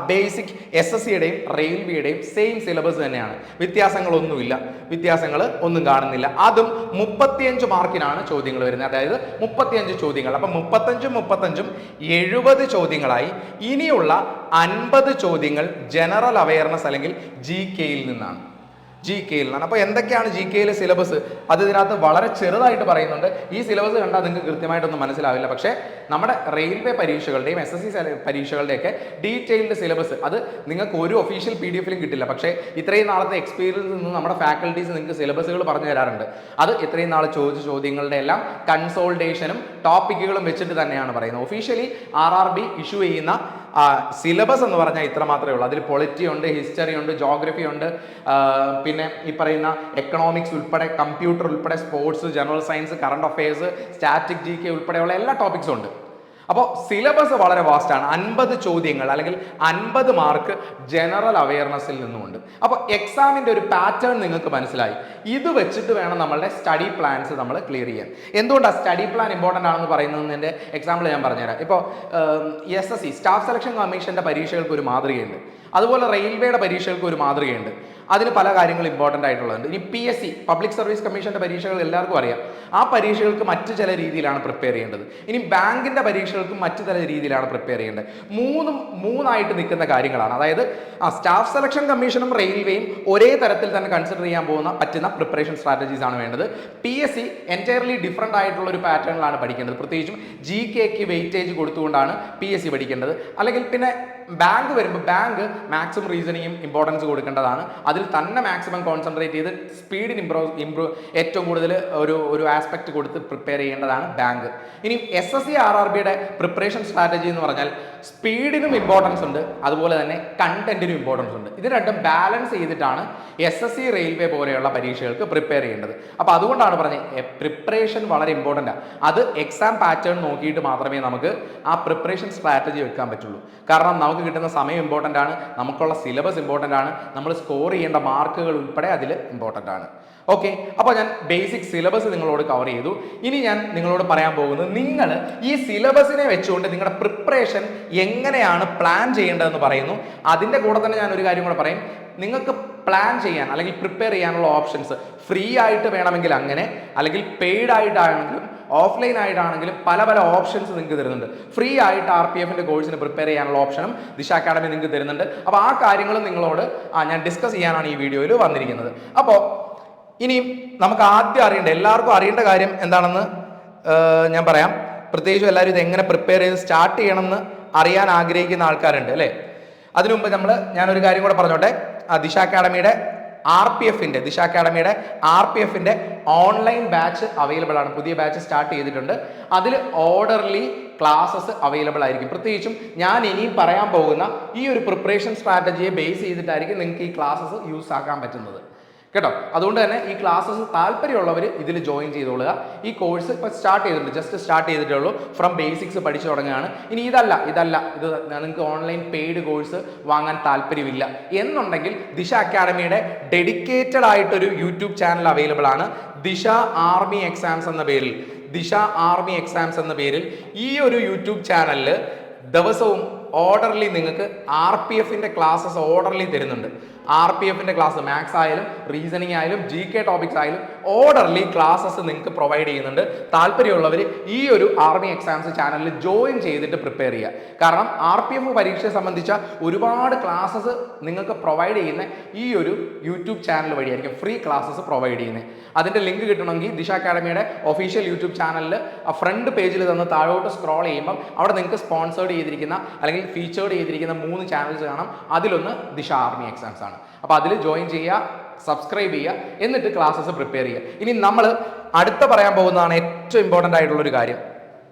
ബേസിക് SSCയുടെയും റെയിൽവേയുടെയും സെയിം സിലബസ് തന്നെയാണ്. വ്യത്യാസങ്ങളൊന്നുമില്ല, വ്യത്യാസങ്ങൾ ഒന്നും കാണുന്നില്ല. അതും 35 മാർക്കിനാണ് ചോദ്യങ്ങൾ വരുന്നത്. അതായത് 35 ചോദ്യങ്ങൾ. അപ്പം 35 70 ചോദ്യങ്ങളായി. ഇനിയുള്ള 50 ചോദ്യങ്ങൾ ജനറൽ അവയർനെസ് അല്ലെങ്കിൽ GK നിന്നാണ്. അപ്പോൾ എന്തൊക്കെയാണ് GKയിലെ സിലബസ്? അത് ഇതിനകത്ത് വളരെ ചെറുതായിട്ട് പറയുന്നുണ്ട്. ഈ സിലബസ് കണ്ടാൽ നിങ്ങൾക്ക് കൃത്യമായിട്ടൊന്നും മനസ്സിലാവില്ല. പക്ഷേ നമ്മുടെ റെയിൽവേ പരീക്ഷകളുടെയും SSC പരീക്ഷകളുടെയൊക്കെ ഡീറ്റെയിൽഡ് സിലബസ് അത് നിങ്ങൾക്ക് ഒരു ഒഫീഷ്യൽ PDF-ലും കിട്ടില്ല. പക്ഷേ ഇത്രയും നാളത്തെ എക്സ്പീരിയൻസിൽ നിന്ന് നമ്മുടെ ഫാക്കൽറ്റീസ് നിങ്ങൾക്ക് സിലബസുകൾ പറഞ്ഞു തരാറുണ്ട്. അത് ഇത്രയും നാൾ ചോദിച്ച ചോദ്യങ്ങളുടെ എല്ലാം കൺസോൾട്ടേഷനും ടോപ്പിക്കുകളും വെച്ചിട്ട് തന്നെയാണ് പറയുന്നത്. ഒഫീഷ്യലി RRB ഇഷ്യൂ ചെയ്യുന്ന സിലബസ് എന്ന് പറഞ്ഞാൽ ഇത്ര മാത്രമേ ഉള്ളൂ. അതിൽ പൊളിറ്റി ഉണ്ട്, ഹിസ്റ്ററി ഉണ്ട്, ജോഗ്രഫി ഉണ്ട്, പിന്നെ ഈ പറയുന്ന എക്കണോമിക്സ് ഉൾപ്പെടെ, കമ്പ്യൂട്ടർ ഉൾപ്പെടെ, sports, general science, current affairs, static GK ഉൾപ്പെടെയുള്ള എല്ലാ ടോപ്പിക്സും ഉണ്ട്. അപ്പോൾ സിലബസ് വളരെ വാസ്റ്റാണ്. 50 ചോദ്യങ്ങൾ അല്ലെങ്കിൽ 50 മാർക്ക് ജനറൽ അവയർനെസ്സിൽ നിന്നുമുണ്ട്. അപ്പോൾ എക്സാമിൻ്റെ ഒരു പാറ്റേൺ നിങ്ങൾക്ക് മനസ്സിലായി. ഇത് വെച്ചിട്ട് വേണം നമ്മളുടെ സ്റ്റഡി പ്ലാൻസ് നമ്മൾ ക്ലിയർ ചെയ്യാൻ. എന്തുകൊണ്ടാണ് സ്റ്റഡി പ്ലാൻ ഇമ്പോർട്ടൻ്റ് ആണെന്ന് പറയുന്നതിൻ്റെ എക്സാമ്പിൾ ഞാൻ പറഞ്ഞുതരാം. ഇപ്പോൾ SSC സ്റ്റാഫ് സെലക്ഷൻ കമ്മീഷൻ്റെ പരീക്ഷകൾക്ക് ഒരു മാതൃകയുണ്ട്. അതുപോലെ റെയിൽവേയുടെ പരീക്ഷകൾക്ക് ഒരു മാതൃകയുണ്ട്. അതിന് പല കാര്യങ്ങൾ ഇമ്പോർട്ടൻ്റ് ആയിട്ടുള്ളതുണ്ട്. ഇനി PSC പബ്ലിക് സർവീസ് കമ്മീഷൻ്റെ പരീക്ഷകൾ എല്ലാവർക്കും അറിയാം. ആ പരീക്ഷകൾക്ക് മറ്റു ചില രീതിയിലാണ് പ്രിപ്പയർ ചെയ്യേണ്ടത്. ഇനി ബാങ്കിൻ്റെ പരീക്ഷകൾക്കും മറ്റു ചില രീതിയിലാണ് പ്രിപ്പയർ ചെയ്യേണ്ടത്. മൂന്നായിട്ട് നിൽക്കുന്ന കാര്യങ്ങളാണ്. അതായത് സ്റ്റാഫ് സെലക്ഷൻ കമ്മീഷനും റെയിൽവേയും ഒരേ തരത്തിൽ തന്നെ കൺസിഡർ ചെയ്യാൻ പറ്റുന്ന പ്രിപ്പറേഷൻ സ്ട്രാറ്റജീസ് ആണ് വേണ്ടത്. PSC എൻറ്റയർലി ഡിഫറെൻ്റ് ആയിട്ടുള്ള ഒരു പാറ്റേണിലാണ് പഠിക്കേണ്ടത്. പ്രത്യേകിച്ചും GKക്ക് വെയിറ്റേജ് കൊടുത്തുകൊണ്ടാണ് PSC പഠിക്കേണ്ടത്. അല്ലെങ്കിൽ പിന്നെ ബാങ്ക് വരുമ്പോൾ ബാങ്ക് മാക്സിമം റീസണിങ്ങും ഇമ്പോർട്ടൻസ് കൊടുക്കേണ്ടതാണ്. അതിൽ തന്നെ മാക്സിമം കോൺസെൻട്രേറ്റ് ചെയ്ത് സ്പീഡിന് ഇംപ്രൂവ് ഏറ്റവും കൂടുതൽ ഒരു ആസ്പെക്ട് കൊടുത്ത് പ്രിപ്പയർ ചെയ്യേണ്ടതാണ് ബാങ്ക്. ഇനി SSC RRBയുടെ പ്രിപ്പറേഷൻ സ്ട്രാറ്റജി എന്ന് പറഞ്ഞാൽ സ്പീഡിനും ഇമ്പോർട്ടൻസ് ഉണ്ട്, അതുപോലെ തന്നെ കണ്ടന്റിനും ഇമ്പോർട്ടൻസ് ഉണ്ട്. ഇത് രണ്ടും ബാലൻസ് ചെയ്തിട്ടാണ് SSC റെയിൽവേ പോലെയുള്ള പരീക്ഷകൾക്ക് പ്രിപ്പയർ ചെയ്യേണ്ടത്. അപ്പോൾ അതുകൊണ്ടാണ് പറഞ്ഞത് പ്രിപ്പറേഷൻ വളരെ ഇമ്പോർട്ടൻ്റ് ആണ്. അത് എക്സാം പാറ്റേൺ നോക്കിയിട്ട് മാത്രമേ നമുക്ക് ആ പ്രിപ്പറേഷൻ സ്ട്രാറ്റജി വെക്കാൻ പറ്റുള്ളൂ. കാരണം നമുക്ക് കിട്ടുന്ന സമയം ഇമ്പോർട്ടൻ്റ് ആണ്, നമുക്കുള്ള സിലബസ് ഇമ്പോർട്ടൻ്റ് ആണ്, നമ്മൾ സ്കോർ ചെയ്യേണ്ട മാർക്കുകൾ ഉൾപ്പെടെ അതിൽ ഇമ്പോർട്ടൻ്റ് ആണ്. ഓക്കെ, അപ്പോൾ ഞാൻ ബേസിക് സിലബസ് നിങ്ങളോട് കവർ ചെയ്തു. ഇനി ഞാൻ നിങ്ങളോട് പറയാൻ പോകുന്നത്, നിങ്ങൾ ഈ സിലബസിനെ വെച്ചുകൊണ്ട് നിങ്ങളുടെ പ്രിപ്പറേഷൻ എങ്ങനെയാണ് പ്ലാൻ ചെയ്യേണ്ടതെന്ന് പറയുന്നു. അതിൻ്റെ കൂടെ തന്നെ ഞാൻ ഒരു കാര്യം കൂടെ പറയും. നിങ്ങൾക്ക് പ്ലാൻ ചെയ്യാൻ അല്ലെങ്കിൽ പ്രിപ്പയർ ചെയ്യാനുള്ള ഓപ്ഷൻസ് ഫ്രീ ആയിട്ട് വേണമെങ്കിൽ അങ്ങനെ, അല്ലെങ്കിൽ പെയ്ഡ് ആയിട്ടാണെങ്കിലും ഓഫ്ലൈൻ ആയിട്ടാണെങ്കിലും പല ഓപ്ഷൻസ് നിങ്ങൾക്ക് തരുന്നുണ്ട്. ഫ്രീ ആയിട്ട് RPFൻ്റെ കോഴ്സിന് പ്രിപ്പയർ ചെയ്യാനുള്ള ഓപ്ഷനും ദിശ അക്കാഡമി നിങ്ങൾക്ക് തരുന്നുണ്ട്. അപ്പോൾ ആ കാര്യങ്ങളും നിങ്ങളോട് ഞാൻ ഡിസ്കസ് ചെയ്യാനാണ് ഈ വീഡിയോയിൽ വന്നിരിക്കുന്നത്. അപ്പോൾ ഇനി നമുക്ക് ആദ്യം അറിയേണ്ട, എല്ലാവർക്കും അറിയേണ്ട കാര്യം എന്താണെന്ന് ഞാൻ പറയാം. പ്രത്യേകിച്ചും എല്ലാവരും ഇത് എങ്ങനെ പ്രിപ്പയർ ചെയ്ത് സ്റ്റാർട്ട് ചെയ്യണമെന്ന് അറിയാൻ ആഗ്രഹിക്കുന്ന ആൾക്കാരുണ്ട് അല്ലേ. അതിനു മുമ്പ് ഞാനൊരു കാര്യം കൂടെ പറഞ്ഞോട്ടെ. ദിശ അക്കാഡമിയുടെ RPFൻ്റെ ഓൺലൈൻ ബാച്ച് അവൈലബിൾ ആണ്. പുതിയ ബാച്ച് സ്റ്റാർട്ട് ചെയ്തിട്ടുണ്ട്. അതിൽ ഓർഡർലി ക്ലാസ്സസ് അവൈലബിൾ ആയിരിക്കും. പ്രത്യേകിച്ചും ഞാൻ ഇനിയും പറയാൻ പോകുന്ന ഈ ഒരു പ്രിപ്പറേഷൻ സ്ട്രാറ്റജിയെ ബേസ് ചെയ്തിട്ടായിരിക്കും നിങ്ങൾക്ക് ഈ ക്ലാസ്സസ് യൂസ് ആക്കാൻ പറ്റുന്നത്. കേട്ടോ. അതുകൊണ്ട് തന്നെ ഈ ക്ലാസ്സസ് താല്പര്യമുള്ളവർ ഇതിൽ ജോയിൻ ചെയ്തോളുക. ഈ കോഴ്സ് ഇപ്പോൾ സ്റ്റാർട്ട് ചെയ്തിട്ടുണ്ട്, ജസ്റ്റ് സ്റ്റാർട്ട് ചെയ്തിട്ടേ ഉള്ളൂ. ഫ്രം ബേസിക്സ് പഠിച്ചു തുടങ്ങുകയാണ്. ഇനി ഇത് നിങ്ങൾക്ക് ഓൺലൈൻ പെയ്ഡ് കോഴ്സ് വാങ്ങാൻ താല്പര്യമില്ല എന്നുണ്ടെങ്കിൽ ദിശ അക്കാഡമിയുടെ ഡെഡിക്കേറ്റഡ് ആയിട്ടൊരു യൂട്യൂബ് ചാനൽ അവൈലബിൾ ആണ്. ദിശ ആർമി എക്സാംസ് എന്ന പേരിൽ ഈ ഒരു യൂട്യൂബ് ചാനലിൽ ദിവസവും ഓർഡർലി നിങ്ങൾക്ക് RPFന്റെ ക്ലാസ്സസ് ഓർഡർലി തരുന്നുണ്ട്. RPFന്റെ ക്ലാസ് മാത്സ് ആയാലും റീസണിങ് ആയാലും GK ടോപ്പിക്സ് ആയാലും ഓർഡർലി ക്ലാസ്സസ് നിങ്ങൾക്ക് പ്രൊവൈഡ് ചെയ്യുന്നുണ്ട്. താല്പര്യമുള്ളവർ ഈ ഒരു ആർമി എക്സാംസ് ചാനലിൽ ജോയിൻ ചെയ്തിട്ട് പ്രിപ്പയർ ചെയ്യുക. കാരണം RPF പരീക്ഷയെ സംബന്ധിച്ച ഒരുപാട് ക്ലാസ്സസ് നിങ്ങൾക്ക് പ്രൊവൈഡ് ചെയ്യുന്ന ഈ ഒരു യൂട്യൂബ് ചാനൽ വഴിയായിരിക്കും ഫ്രീ ക്ലാസ്സസ് പ്രൊവൈഡ് ചെയ്യുന്നത്. അതിൻ്റെ ലിങ്ക് കിട്ടണമെങ്കിൽ ദിശ അക്കാഡമിയുടെ ഒഫീഷ്യൽ യൂട്യൂബ് ചാനലിൽ ആ ഫ്രണ്ട് പേജിൽ നിന്ന് താഴോട്ട് സ്ക്രോൾ ചെയ്യുമ്പം അവിടെ നിങ്ങൾക്ക് സ്പോൺസേർഡ് ചെയ്തിരിക്കുന്ന അല്ലെങ്കിൽ ഫീച്ചേർഡ് ചെയ്തിരിക്കുന്ന 3 ചാനൽസ് കാണാം. അതിലൊന്ന് ദിശ ആർമി എക്സാംസ് ആണ്. അപ്പോൾ അതിൽ ജോയിൻ ചെയ്യുക, സബ്സ്ക്രൈബ് ചെയ്യുക, എന്നിട്ട് ക്ലാസ്സസ് പ്രിപ്പയർ ചെയ്യുക. ഇനി നമ്മൾ അടുത്ത പറയാൻ പോകുന്നതാണ് ഏറ്റവും ഇമ്പോർട്ടൻ്റ് ആയിട്ടുള്ളൊരു കാര്യം.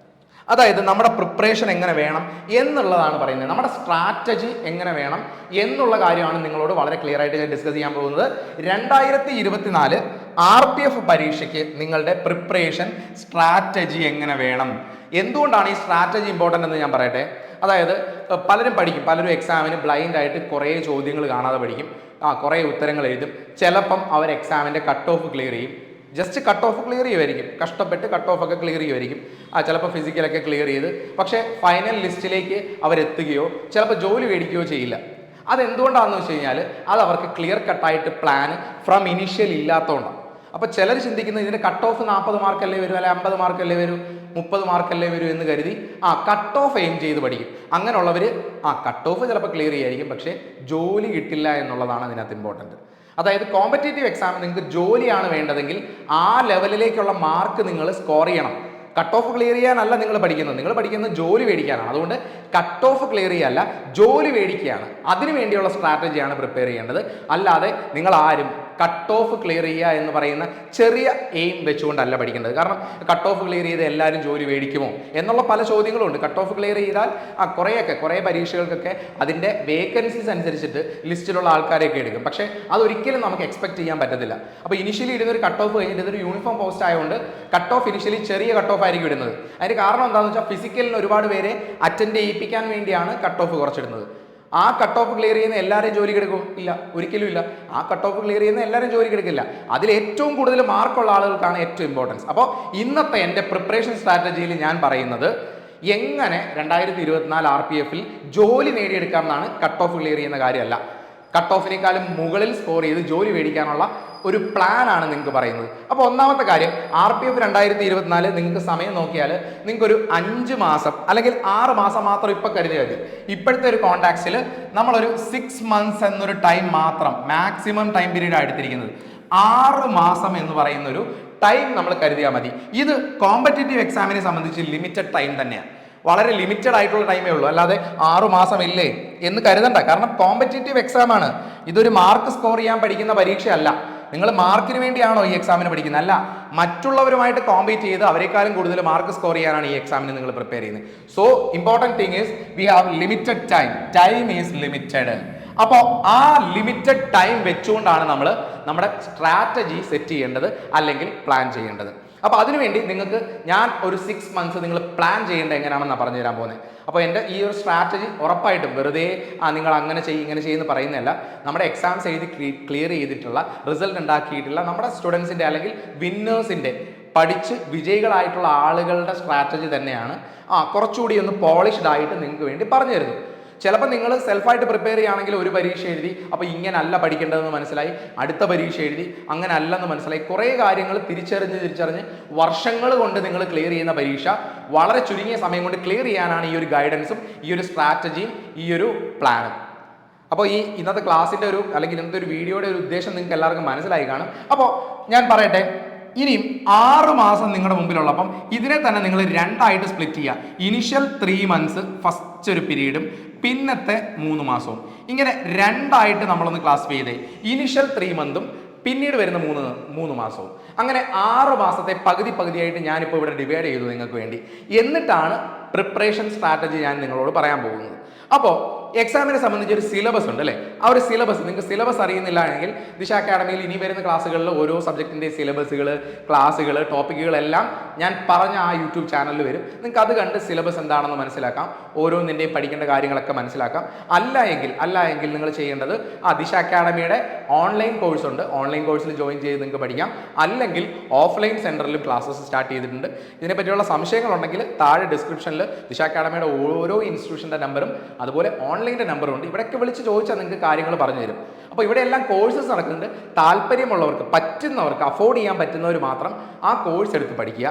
അതായത് നമ്മുടെ പ്രിപ്പറേഷൻ എങ്ങനെ വേണം എന്നുള്ളതാണ് പറയുന്നത്. നമ്മുടെ സ്ട്രാറ്റജി എങ്ങനെ വേണം എന്നുള്ള കാര്യമാണ് നിങ്ങളോട് വളരെ ക്ലിയർ ആയിട്ട് ഞാൻ ഡിസ്കസ് ചെയ്യാൻ പോകുന്നത്. 2024 RPF പരീക്ഷയ്ക്ക് നിങ്ങളുടെ പ്രിപ്പറേഷൻ സ്ട്രാറ്റജി എങ്ങനെ വേണം, എന്തുകൊണ്ടാണ് ഈ സ്ട്രാറ്റജി ഇമ്പോർട്ടൻ്റ് എന്ന് ഞാൻ പറയട്ടെ. അതായത് പലരും എക്സാമിന് ബ്ലൈൻഡ് ആയിട്ട് കുറേ ചോദ്യങ്ങൾ കാണാതെ പഠിക്കും, കുറേ ഉത്തരങ്ങൾ എഴുതും. ചിലപ്പം അവർ എക്സാമിൻ്റെ കട്ട് ഓഫ് ക്ലിയർ ചെയ്യും. ജസ്റ്റ് കട്ട് ഓഫ് ക്ലിയർ ചെയ്യുമായിരിക്കും, കഷ്ടപ്പെട്ട് കട്ട് ഓഫ് ഒക്കെ ക്ലിയർ ചെയ്യുമായിരിക്കും. ചിലപ്പോൾ ഫിസിക്കലൊക്കെ ക്ലിയർ ചെയ്ത്, പക്ഷേ ഫൈനൽ ലിസ്റ്റിലേക്ക് അവരെത്തുകയോ ചിലപ്പോൾ ജോലി മേടിക്കുകയോ ചെയ്യില്ല. അതെന്തുകൊണ്ടാണെന്ന് വെച്ച് കഴിഞ്ഞാൽ അത് അവർക്ക് ക്ലിയർ കട്ടായിട്ട് പ്ലാൻ ഫ്രം ഇനിഷ്യൽ ഇല്ലാത്തതുകൊണ്ടാണ്. അപ്പോൾ ചിലർ ചിന്തിക്കുന്നത് ഇതിൻ്റെ കട്ട് ഓഫ് 40 മാർക്കല്ലേ വരും, അല്ലെങ്കിൽ 50 മാർക്കല്ലേ വരും, 30 മാർക്കല്ലേ വരും എന്ന് കരുതി കട്ട് ഓഫ് എയിം ചെയ്ത് പഠിക്കും. അങ്ങനെയുള്ളവർ കട്ട് ഓഫ് ചിലപ്പോൾ ക്ലിയർ ചെയ്യായിരിക്കും, പക്ഷേ ജോലി കിട്ടില്ല എന്നുള്ളതാണ് അതിനകത്ത് ഇമ്പോർട്ടൻറ്റ്. അതായത് കോമ്പറ്റേറ്റീവ് എക്സാമിന് നിങ്ങൾക്ക് ജോലിയാണ് വേണ്ടതെങ്കിൽ ആ ലെവലിലേക്കുള്ള മാർക്ക് നിങ്ങൾ സ്കോർ ചെയ്യണം. കട്ട് ഓഫ് ക്ലിയർ ചെയ്യാനല്ല നിങ്ങൾ പഠിക്കുന്നത് ജോലി മേടിക്കാനാണ്. അതുകൊണ്ട് കട്ട് ഓഫ് ക്ലിയർ ചെയ്യല്ല, ജോലി മേടിക്കുകയാണ്. അതിനു വേണ്ടിയുള്ള സ്ട്രാറ്റജിയാണ് പ്രിപ്പയർ ചെയ്യേണ്ടത്. അല്ലാതെ നിങ്ങൾ ആരും കട്ട് ഓഫ് ക്ലിയർ ചെയ്യുക എന്ന് പറയുന്ന ചെറിയ എയിം വെച്ചുകൊണ്ടല്ല പഠിക്കേണ്ടത്. കാരണം കട്ട് ഓഫ് ക്ലിയർ ചെയ്ത് എല്ലാവരും ജോലി മേടിക്കുമോ എന്നുള്ള പല ചോദ്യങ്ങളും ഉണ്ട്. കട്ട് ഓഫ് ക്ലിയർ ചെയ്താൽ കുറേ പരീക്ഷകൾക്കൊക്കെ അതിൻ്റെ വേക്കൻസീസ് അനുസരിച്ചിട്ട് ലിസ്റ്റിലുള്ള ആൾക്കാരെയൊക്കെ എടുക്കും. പക്ഷേ അതൊരിക്കലും നമുക്ക് എക്സ്പെക്ട് ചെയ്യാൻ പറ്റത്തില്ല. അപ്പോൾ ഇനിഷ്യലി ഇടുന്നൊരു കട്ട് ഓഫ് കഴിഞ്ഞിട്ട് ഇതൊരു യൂണിഫോം പോസ്റ്റ് ആയതുകൊണ്ട് കട്ട് ഓഫ് ഇനിഷ്യലി ചെറിയ കട്ട് ഓഫ് ആയിരിക്കും ഇടുന്നത്. അതിന് കാരണം എന്താണെന്ന് വെച്ചാൽ ഫിസിക്കലിന് ഒരുപാട് പേരെ അറ്റൻഡ് ചെയ്യിപ്പിക്കാൻ വേണ്ടിയാണ് കട്ട് ഓഫ് കുറച്ചിടുന്നത്. ആ കട്ട് ഓഫ് ക്ലിയർ ചെയ്യുന്ന എല്ലാവരും ജോലിക്ക് എടുക്കും? ഇല്ല, ഒരിക്കലും ഇല്ല. ആ കട്ട് ഓഫ് ക്ലിയർ ചെയ്യുന്ന എല്ലാവരും ജോലിക്ക് എടുക്കില്ല. അതിൽ ഏറ്റവും കൂടുതൽ മാർക്കുള്ള ആളുകൾക്കാണ് ഏറ്റവും ഇമ്പോർട്ടൻസ്. അപ്പോൾ ഇന്നത്തെ എൻ്റെ പ്രിപ്പറേഷൻ സ്ട്രാറ്റജിയിൽ ഞാൻ പറയുന്നത് എങ്ങനെ 2024 RPFൽ ജോലി നേടിയെടുക്കാം എന്നാണ്. കട്ട് ഓഫ് ക്ലിയർ ചെയ്യുന്ന കാര്യമല്ല. കട്ട് ഓഫിനേക്കാളും മുകളിൽ സ്കോർ ചെയ്ത് ജോലി മേടിക്കാനുള്ള ഒരു പ്ലാനാണ് നിങ്ങൾക്ക് പറയുന്നത്. അപ്പോൾ ഒന്നാമത്തെ കാര്യം, RPF 2024 നിങ്ങൾക്ക് സമയം നോക്കിയാൽ നിങ്ങൾക്കൊരു 5 മാസം അല്ലെങ്കിൽ 6 മാസം മാത്രം ഇപ്പം കരുതിയാൽ മതി. ഇപ്പോഴത്തെ ഒരു കോൺടാക്സിൽ നമ്മളൊരു 6 മന്ത്സ് എന്നൊരു ടൈം മാത്രം മാക്സിമം ടൈം പീരീഡ് എടുത്തിരിക്കുന്നത്. 6 മാസം എന്ന് പറയുന്നൊരു ടൈം നമ്മൾ കരുതിയാൽ മതി. ഇത് കോമ്പറ്റേറ്റീവ് എക്സാമിനെ സംബന്ധിച്ച് ലിമിറ്റഡ് ടൈം തന്നെയാണ്. വളരെ ലിമിറ്റഡ് ആയിട്ടുള്ള ടൈമേ ഉള്ളൂ. അല്ലാതെ 6 മാസം ഇല്ലേ എന്ന് കരുതണ്ട. കാരണം കോമ്പറ്റേറ്റീവ് എക്സാം ആണ്. ഇതൊരു മാർക്ക് സ്കോർ ചെയ്യാൻ പഠിക്കുന്ന പരീക്ഷയല്ല. നിങ്ങൾ മാർക്കിന് വേണ്ടിയാണോ ഈ എക്സാമിന് പഠിക്കുന്നത്? അല്ല, മറ്റുള്ളവരുമായിട്ട് കോമ്പീറ്റ് ചെയ്ത് അവരെക്കാളും കൂടുതൽ മാർക്ക് സ്കോർ ചെയ്യാനാണ് ഈ എക്സാമിന് നിങ്ങൾ പ്രിപ്പയർ ചെയ്യുന്നത്. So important thing is we have limited time is limited. അപ്പോൾ ആ ലിമിറ്റഡ് ടൈം വെച്ചുകൊണ്ടാണ് നമ്മൾ നമ്മുടെ സ്ട്രാറ്റജി സെറ്റ് ചെയ്യേണ്ടത് അല്ലെങ്കിൽ പ്ലാൻ ചെയ്യേണ്ടത്. അപ്പോൾ അതിനുവേണ്ടി നിങ്ങൾക്ക് ഞാൻ ഒരു 6 മന്ത്സ് നിങ്ങൾ പ്ലാൻ ചെയ്യേണ്ടത് എങ്ങനെയാണെന്നാണ് പറഞ്ഞു തരാൻ പോകുന്നത്. അപ്പോൾ എൻ്റെ ഈ ഒരു സ്ട്രാറ്റജി ഉറപ്പായിട്ടും വെറുതെ നിങ്ങൾ അങ്ങനെ ഇങ്ങനെ ചെയ്യുമെന്ന് പറയുന്നതല്ല. നമ്മുടെ എക്സാംസ് എഴുതി ക്ലിയർ ചെയ്തിട്ടുള്ള റിസൾട്ട് ഉണ്ടാക്കിയിട്ടുള്ള നമ്മുടെ സ്റ്റുഡൻസിൻ്റെ അല്ലെങ്കിൽ വിന്നേഴ്സിൻ്റെ പഠിച്ച് വിജയികളായിട്ടുള്ള ആളുകളുടെ സ്ട്രാറ്റജി തന്നെയാണ് കുറച്ചുകൂടി ഒന്ന് പോളിഷ്ഡ് ആയിട്ട് നിങ്ങൾക്ക് വേണ്ടി പറഞ്ഞു തരുന്നത്. ചിലപ്പോൾ നിങ്ങൾ സെൽഫായിട്ട് പ്രിപ്പയർ ചെയ്യുകയാണെങ്കിൽ ഒരു പരീക്ഷ എഴുതി അപ്പോൾ ഇങ്ങനല്ല പഠിക്കേണ്ടതെന്ന് മനസ്സിലായി, അടുത്ത പരീക്ഷ എഴുതി അങ്ങനെ അല്ലെന്ന് മനസ്സിലായി. കുറേ കാര്യങ്ങൾ തിരിച്ചറിഞ്ഞ് വർഷങ്ങൾ കൊണ്ട് നിങ്ങൾ ക്ലിയർ ചെയ്യുന്ന പരീക്ഷ വളരെ ചുരുങ്ങിയ സമയം കൊണ്ട് ക്ലിയർ ചെയ്യാനാണ് ഈ ഒരു ഗൈഡൻസും ഈ ഒരു സ്ട്രാറ്റജിയും ഈ ഒരു പ്ലാനും. അപ്പോൾ ഈ ഇന്നത്തെ ക്ലാസ്സിൻ്റെ അല്ലെങ്കിൽ ഇന്നത്തെ ഒരു വീഡിയോയുടെ ഒരു ഉദ്ദേശം നിങ്ങൾക്ക് എല്ലാവർക്കും മനസ്സിലായി കാണും. അപ്പോൾ ഞാൻ പറയട്ടെ, ഇനിയും 6 മാസം നിങ്ങളുടെ മുമ്പിലുള്ളപ്പം ഇതിനെ തന്നെ നിങ്ങൾ 2ആയിട്ട് സ്പ്ലിറ്റ് ചെയ്യുക. ഇനിഷ്യൽ 3 മന്ത്സ് ഫസ്റ്റ് ഒരു പീരീഡും പിന്നത്തെ 3 മാസവും. ഇങ്ങനെ 2ആയിട്ട് നമ്മളൊന്ന് ക്ലാസിഫൈ ചെയ്തേ. ഇനിഷ്യൽ 3 മന്തും പിന്നീട് വരുന്ന 3 മാസവും. അങ്ങനെ 6 മാസത്തെ പകുതിയായിട്ട് ഞാനിപ്പോൾ ഇവിടെ ഡിവൈഡ് ചെയ്തു നിങ്ങൾക്ക് വേണ്ടി. എന്നിട്ടാണ് പ്രിപ്പറേഷൻ സ്ട്രാറ്റജി ഞാൻ നിങ്ങളോട് പറയാൻ പോകുന്നത്. അപ്പോൾ എക്സാമിനെ സംബന്ധിച്ച് ഒരു സിലബസ് ഉണ്ട് അല്ലേ? ആ ആ ഒരു സിലബസ് നിങ്ങൾക്ക് സിലബസ് അറിയുന്നില്ല എങ്കിൽ ദിശ അക്കാഡമിയിൽ ഇനി വരുന്ന ക്ലാസ്സുകളിൽ ഓരോ സബ്ജക്റ്റിൻ്റെ സിലബസുകൾ, ക്ലാസ്സുകൾ, ടോപ്പിക്കുകളെല്ലാം ഞാൻ പറഞ്ഞ ആ യൂട്യൂബ് ചാനലിൽ വരും. നിങ്ങൾക്ക് അത് കണ്ട് സിലബസ് എന്താണെന്ന് മനസ്സിലാക്കാം, ഓരോന്നിൻ്റെയും പഠിക്കേണ്ട കാര്യങ്ങളൊക്കെ മനസ്സിലാക്കാം. അല്ല എങ്കിൽ നിങ്ങൾ ചെയ്യേണ്ടത് ദിശ അക്കാഡമിയുടെ ഓൺലൈൻ കോഴ്സ് ഉണ്ട്, ഓൺലൈൻ കോഴ്സിൽ ജോയിൻ ചെയ്ത് നിങ്ങൾക്ക് പഠിക്കാം. അല്ലെങ്കിൽ ഓഫ്ലൈൻ സെൻറ്ററിലും ക്ലാസ്സസ് സ്റ്റാർട്ട് ചെയ്തിട്ടുണ്ട്. ഇതിനെപ്പറ്റിയുള്ള സംശയങ്ങളുണ്ടെങ്കിൽ താഴെ ഡിസ്ക്രിപ്ഷനിൽ ദിശ അക്കാഡമിയുടെ ഓരോ ഇൻസ്റ്റിറ്റ്യൂഷൻ്റെ നമ്പറും അതുപോലെ ഓൺലൈൻ്റെ നമ്പറും ഉണ്ട്. ഇവിടെയൊക്കെ വിളിച്ച് ചോദിച്ചാൽ നിങ്ങൾക്ക് കാര്യങ്ങൾ പറഞ്ഞു തരും. അപ്പോൾ ഇവിടെ എല്ലാം കോഴ്സസ് നടക്കുന്നുണ്ട്. താല്പര്യമുള്ളവർക്ക്, പറ്റുന്നവർക്ക്, അഫോർഡ് ചെയ്യാൻ പറ്റുന്നവർ മാത്രം ആ കോഴ്സ് എടുത്ത് പഠിക്കുക.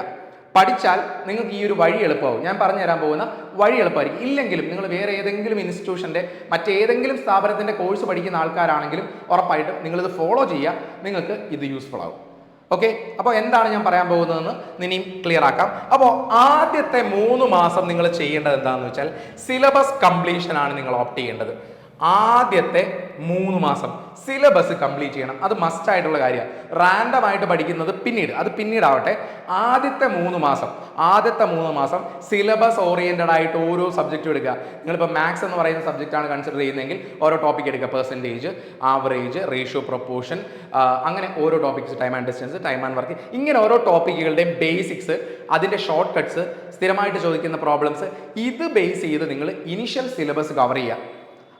പഠിച്ചാൽ നിങ്ങൾക്ക് ഈ ഒരു വഴി എളുപ്പമാവും. ഞാൻ പറഞ്ഞു തരാൻ പോകുന്ന വഴി എളുപ്പമായിരിക്കും. ഇല്ലെങ്കിലും നിങ്ങൾ വേറെ ഏതെങ്കിലും ഇൻസ്റ്റിറ്റ്യൂഷൻ്റെ മറ്റേതെങ്കിലും സ്ഥാപനത്തിൻ്റെ കോഴ്സ് പഠിക്കുന്ന ആൾക്കാരാണെങ്കിലും ഉറപ്പായിട്ടും നിങ്ങളിത് ഫോളോ ചെയ്യുക, നിങ്ങൾക്ക് ഇത് യൂസ്ഫുൾ ആവും. ഓക്കെ, അപ്പോൾ എന്താണ് ഞാൻ പറയാൻ പോകുന്നതെന്ന് ഇനിയും ക്ലിയർ ആക്കാം. അപ്പോൾ ആദ്യത്തെ 3 മാസം നിങ്ങൾ ചെയ്യേണ്ടത് എന്താണെന്ന് വെച്ചാൽ സിലബസ് കംപ്ലീഷൻ ആണ് നിങ്ങൾ ഓപ്റ്റ് ചെയ്യേണ്ടത്. ആദ്യത്തെ 3 മാസം സിലബസ് കംപ്ലീറ്റ് ചെയ്യണം. അത് മസ്റ്റ് ആയിട്ടുള്ള കാര്യമാണ്. റാൻഡം ആയിട്ട് പഠിക്കുന്നത് പിന്നീടാവട്ടെ. ആദ്യത്തെ 3 മാസം സിലബസ് ഓറിയന്റഡ് ആയിട്ട് ഓരോ സബ്ജക്റ്റും എടുക്കുക. നിങ്ങളിപ്പോൾ മാത്സ് എന്ന് പറയുന്ന സബ്ജക്റ്റാണ് കൺസിഡർ ചെയ്യുന്നതെങ്കിൽ ഓരോ ടോപ്പിക് എടുക്കുക. പെർസെൻറ്റേജ്, ആവറേജ്, റേഷ്യോ, പ്രൊപ്പോർഷൻ, അങ്ങനെ ഓരോ topics, time and distance, time and work, ഇങ്ങനെ ഓരോ ടോപ്പിക്കുകളുടെയും ബേസിക്സ്, അതിൻ്റെ ഷോർട്ട് കട്ട്സ്, സ്ഥിരമായിട്ട് ചോദിക്കുന്ന പ്രോബ്ലംസ്, ഇത് ബേസ് ചെയ്ത് നിങ്ങൾ ഇനിഷ്യൽ സിലബസ് കവർ ചെയ്യുക.